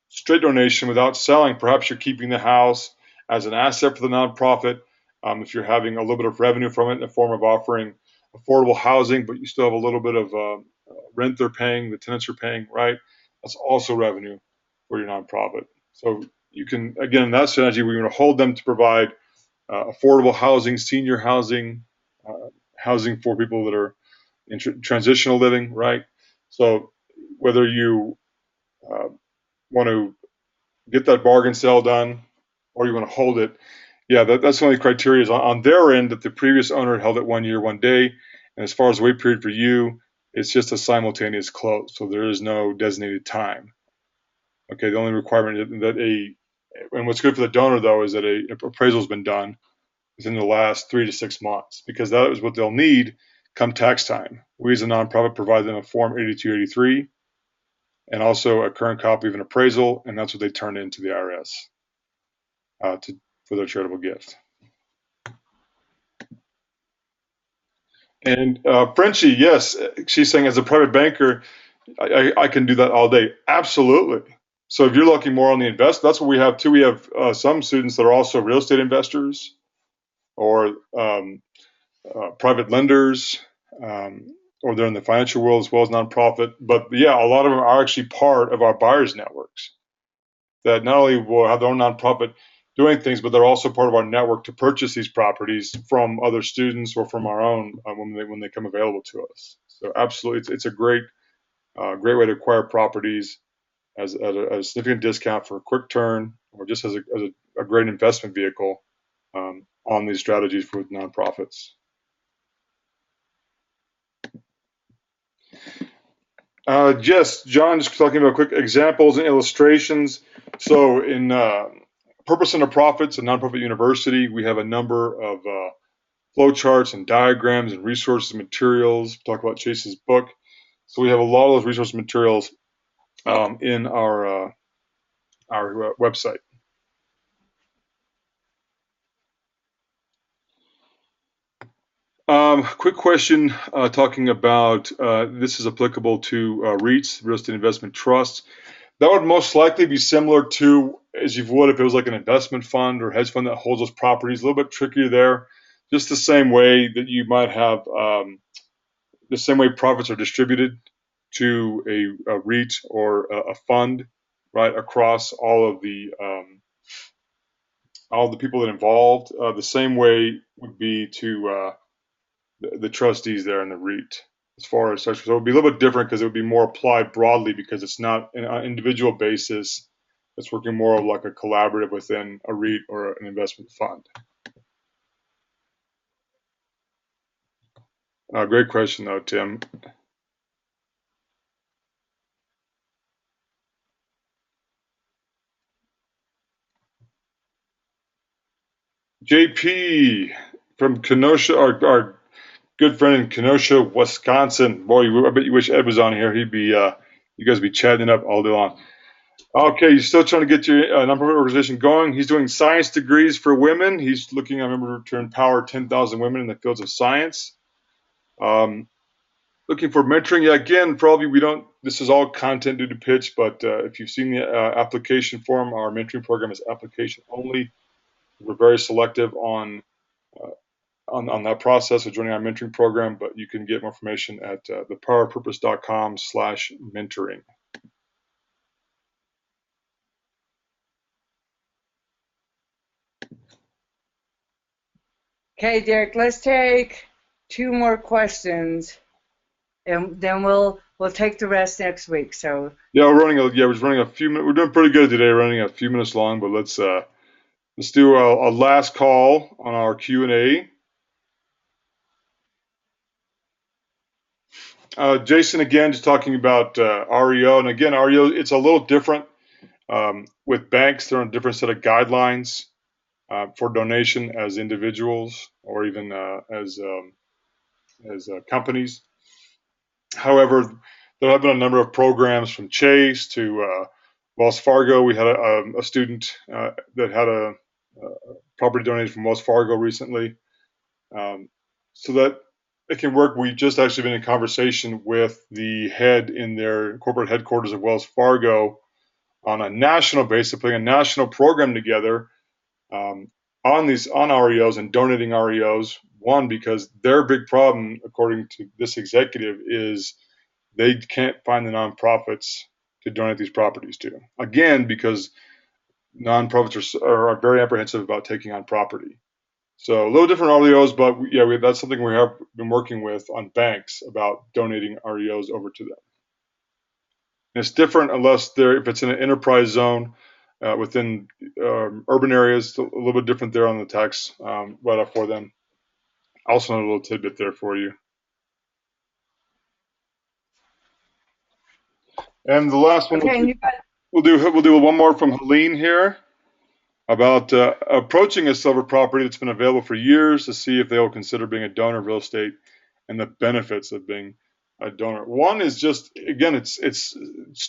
straight donation without selling, perhaps you're keeping the house as an asset for the nonprofit. If you're having a little bit of revenue from it in the form of offering affordable housing, but you still have a little bit of rent they're paying, the tenants are paying, right? That's also revenue for your nonprofit. So you can, again, in that strategy, we're going to hold them to provide affordable housing, senior housing, housing for people that are in transitional living, right? So whether you want to get that bargain sale done or you want to hold it, yeah, that's the only criteria is on their end that the previous owner held it 1 year, 1 day. And as far as the wait period for you, it's just a simultaneous close. So there is no designated time. Okay, the only requirement and what's good for the donor though is that an appraisal has been done within the last 3 to 6 months, because that is what they'll need come tax time. We as a nonprofit provide them a Form 8283 and also a current copy of an appraisal, and that's what they turn into the IRS for their charitable gift. And Frenchie, yes, she's saying as a private banker, I can do that all day. Absolutely. So if you're looking more on the invest, that's what we have too. We have some students that are also real estate investors or private lenders, or they're in the financial world as well as nonprofit. But yeah, a lot of them are actually part of our buyers networks that not only will have their own nonprofit doing things, but they're also part of our network to purchase these properties from other students or from our own when they come available to us. So absolutely, it's a great way to acquire properties at a significant discount for a quick turn, or just as a great investment vehicle on these strategies for nonprofits. Yes, John, just talking about quick examples and illustrations. So in Purpose Center Profits, a nonprofit university, we have a number of flow charts and diagrams and resources and materials. Talk about Chase's book. So we have a lot of those resource materials in our website. Quick question talking about this is applicable to REITs, real estate investment trusts. That would most likely be similar to as you would if it was like an investment fund or hedge fund that holds those properties. A little bit trickier there. Just the same way that you might have the same way profits are distributed to a REIT or a fund, right, across all of the people that involved. The same way would be to the trustees there in the REIT as far as such. So it would be a little bit different because it would be more applied broadly because it's not on an individual basis. It's working more of like a collaborative within a REIT or an investment fund. Great question though, Tim. JP from Kenosha, our good friend in Kenosha, Wisconsin. Boy, I bet you wish Ed was on here. He'd be, you guys would be chatting it up all day long. Okay, you're still trying to get your nonprofit organization going. He's doing science degrees for women. He's looking, I remember, to empower 10,000 women in the fields of science. Looking for mentoring. Yeah, again, probably we don't, this is all content due to pitch, but if you've seen the application form, our mentoring program is application only. We're very selective on that process of joining our mentoring program, but you can get more information at thepowerpurpose.com/mentoring. Okay, Derek, let's take 2 more questions, and then we'll take the rest next week. So yeah, we're running a few minutes. We're doing pretty good today, running a few minutes long, but let's do a last call on our Q&A. Jason, again, just talking about REO. And again, REO, it's a little different with banks. They're on a different set of guidelines for donation as individuals or even as companies. However, there have been a number of programs from Chase to Wells Fargo. We had a student that had a property donated from Wells Fargo recently. So that it can work. We've just actually been in conversation with the head in their corporate headquarters of Wells Fargo on a national basis, putting a national program together on REOs and donating REOs. One, because their big problem, according to this executive, is they can't find the nonprofits to donate these properties to. Again, because nonprofits are very apprehensive about taking on property. So a little different REOs, but yeah, that's something we have been working with on banks about donating REOs over to them. And it's different unless if it's in an enterprise zone within urban areas, a little bit different there on the tax write-off for them. Also, a little tidbit there for you. And the last one, okay, we'll do one more from Helene here about approaching a silver property that's been available for years to see if they will consider being a donor of real estate and the benefits of being a donor. One is just, again, it's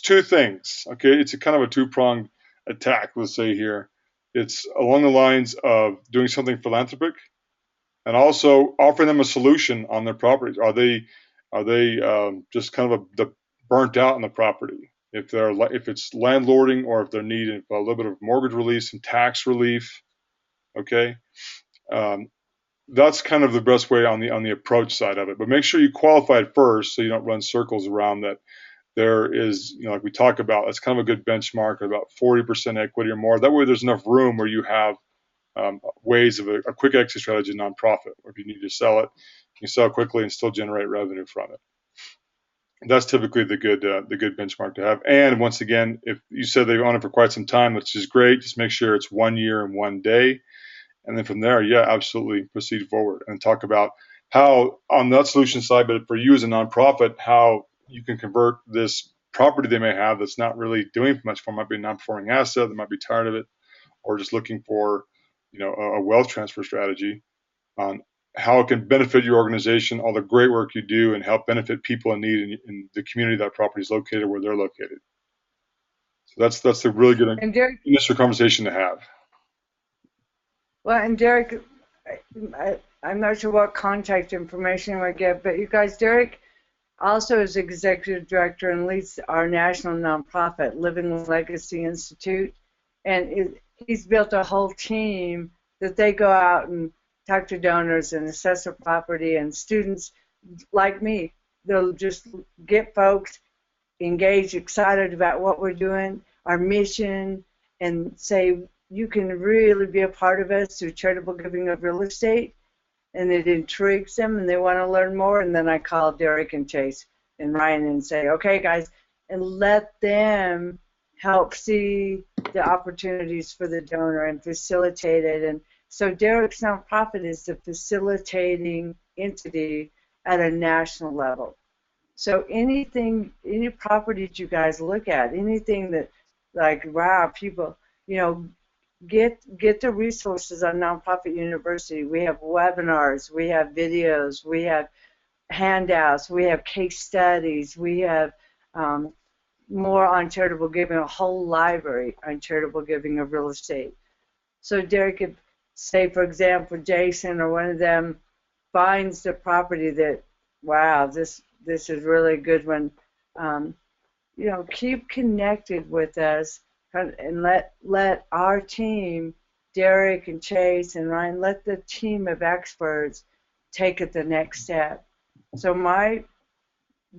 2 things. Okay, it's a kind of a 2-pronged attack. Let's say here, it's along the lines of doing something philanthropic and also offering them a solution on their properties. Are they just kind of the burnt out on the property? If it's landlording or if they're needing a little bit of mortgage relief, some tax relief, okay, that's kind of the best way on the approach side of it. But make sure you qualify it first so you don't run circles around that. There is, like we talk about, that's kind of a good benchmark, about 40% equity or more. That way, there's enough room where you have ways of a quick exit strategy, nonprofit, or if you need to sell it, you can sell quickly and still generate revenue from it. That's typically the good benchmark to have. And once again, if you said they've owned it for quite some time, which is great, just make sure it's 1 year and 1 day. And then from there, yeah, absolutely proceed forward and talk about how on that solution side, but for you as a nonprofit, how you can convert this property they may have that's not really doing much for them. Might be a non-performing asset, they might be tired of it, or just looking for, a wealth transfer strategy on how it can benefit your organization, all the great work you do, and help benefit people in need in the community that property is located, where they're located. So that's a really good initial conversation to have. Well, and Derek, I'm not sure what contact information we get, but you guys, Derek also is executive director and leads our national nonprofit, Living Legacy Institute, and he's built a whole team that they go out and talk to donors and assess their property, and students like me, they'll just get folks engaged, excited about what we're doing, our mission, and say, you can really be a part of us through charitable giving of real estate, and it intrigues them and they want to learn more. And then I call Derek and Chase and Ryan and say, okay, guys, and let them help see the opportunities for the donor and facilitate it. And so Derek's nonprofit is the facilitating entity at a national level. So anything, any properties you guys look at, anything that, like, wow, people, you know, get the resources on Nonprofit University. We have webinars, we have videos, we have handouts, we have case studies, we have more on charitable giving, a whole library on charitable giving of real estate. So Derek could say, for example, Jason or one of them finds the property that, wow, this is really a good one. You know, keep connected with us and let our team, Derek and Chase and Ryan, let the team of experts take it the next step. So my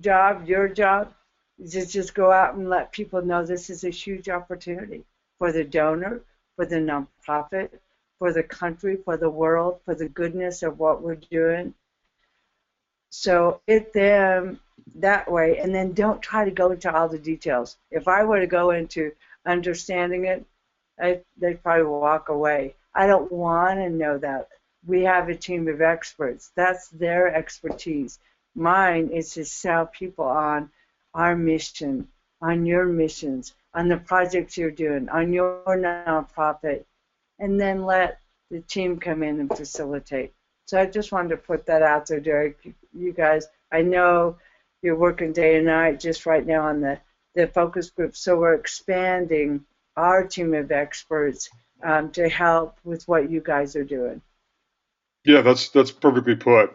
job, your job, is to just go out and let people know this is a huge opportunity for the donor, for the nonprofit, for the country, for the world, for the goodness of what we're doing. So get them that way, and then don't try to go into all the details. If I were to go into understanding it, they'd probably walk away. I don't want to know that. We have a team of experts. That's their expertise. Mine is to sell people on our mission, on your missions, on the projects you're doing, on your nonprofit, and then let the team come in and facilitate. So I just wanted to put that out there, Derek. You guys, I know you're working day and night just right now on the focus group, so we're expanding our team of experts to help with what you guys are doing. Yeah, that's perfectly put.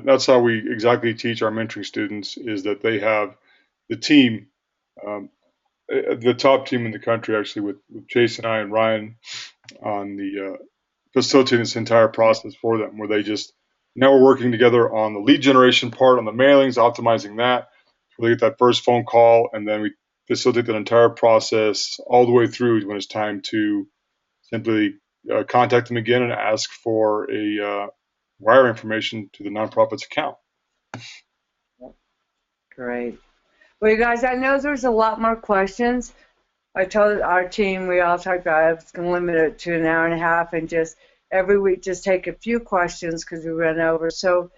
That's how we exactly teach our mentoring students, is that they have the team, the top team in the country, actually, with Chase and I and Ryan on the facilitating this entire process for them, where they just, now we're working together on the lead generation part, on the mailings, optimizing that. We get that first phone call, and then we facilitate that entire process all the way through when it's time to simply contact them again and ask for a wire information to the nonprofit's account. Great. Well, you guys, I know there's a lot more questions. I told our team, we all talked about, I was going to limit it to an hour and a half and just every week just take a few questions because we ran over. So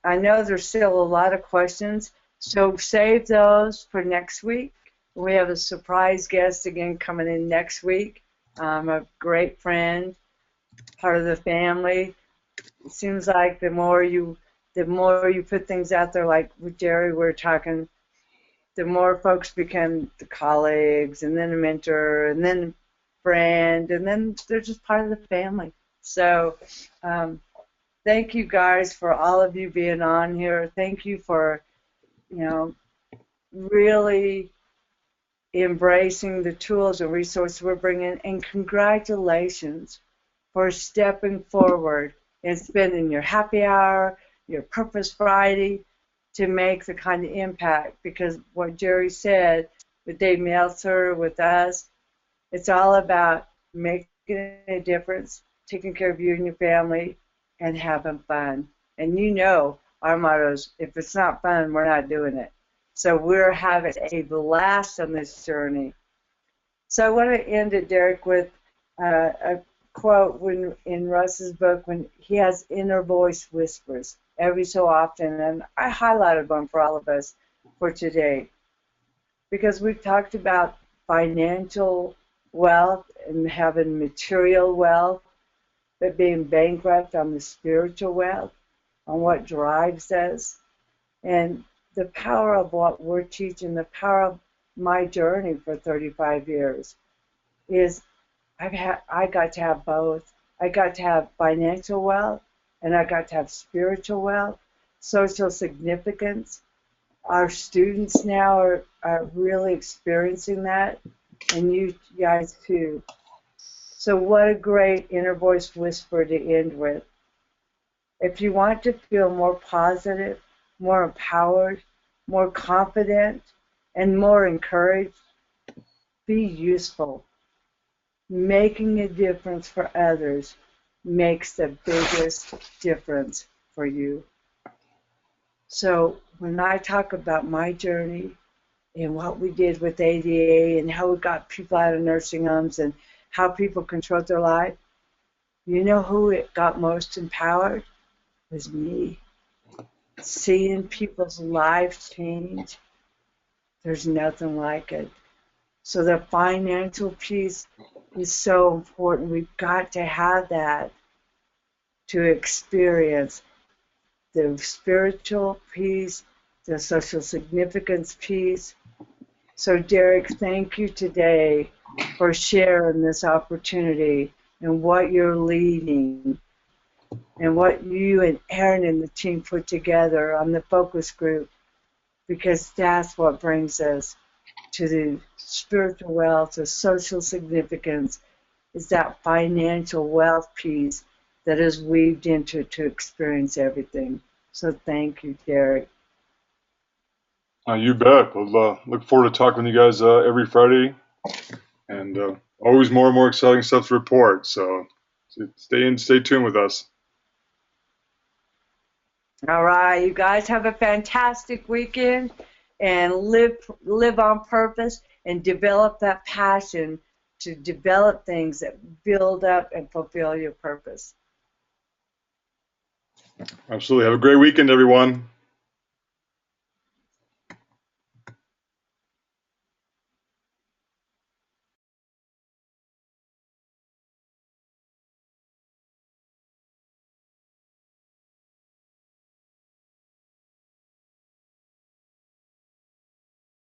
I know there's still a lot of questions. So save those for next week. We have a surprise guest again coming in next week. A great friend, part of the family. It seems like the more you put things out there, like with Jerry, we're talking, the more folks become the colleagues, and then a mentor, and then a friend, and then they're just part of the family. So thank you guys for all of you being on here. Thank you for, you know, really embracing the tools and resources we're bringing, and congratulations for stepping forward and spending your happy hour, your Purpose Friday, to make the kind of impact, because what Jerry said with Dave Meltzer, with us, it's all about making a difference, taking care of you and your family, and having fun. And you know our motto is, if it's not fun, we're not doing it. So we're having a blast on this journey. So I want to end it, Derek, with a quote in Russ's book, when he has inner voice whispers every so often, and I highlighted one for all of us for today, because we've talked about financial wealth and having material wealth, but being bankrupt on the spiritual wealth, on what drives us. And the power of what we're teaching, the power of my journey for 35 years is I got to have both. I got to have financial wealth, and I got to have spiritual wealth, social significance. Our students now are really experiencing that, and you guys too. So what a great inner voice whisper to end with. If you want to feel more positive, more empowered, more confident, and more encouraged, be useful. Making a difference for others makes the biggest difference for you. So when I talk about my journey and what we did with ADA and how we got people out of nursing homes and how people controlled their life, you know who it got most empowered? It was me. Seeing people's lives change, there's nothing like it. So the financial piece is so important. We've got to have that to experience the spiritual piece, the social significance piece. So Derek, thank you today for sharing this opportunity and what you're leading and what you and Aaron and the team put together on the focus group, because that's what brings us to the spiritual wealth, the social significance, is that financial wealth piece that is weaved into to experience everything. So thank you, Derek. You bet. We'll look forward to talking with you guys every Friday, and always more and more exciting stuff to report. So stay tuned with us. All right, you guys have a fantastic weekend and live on purpose and develop that passion to develop things that build up and fulfill your purpose. Absolutely. Have a great weekend, everyone.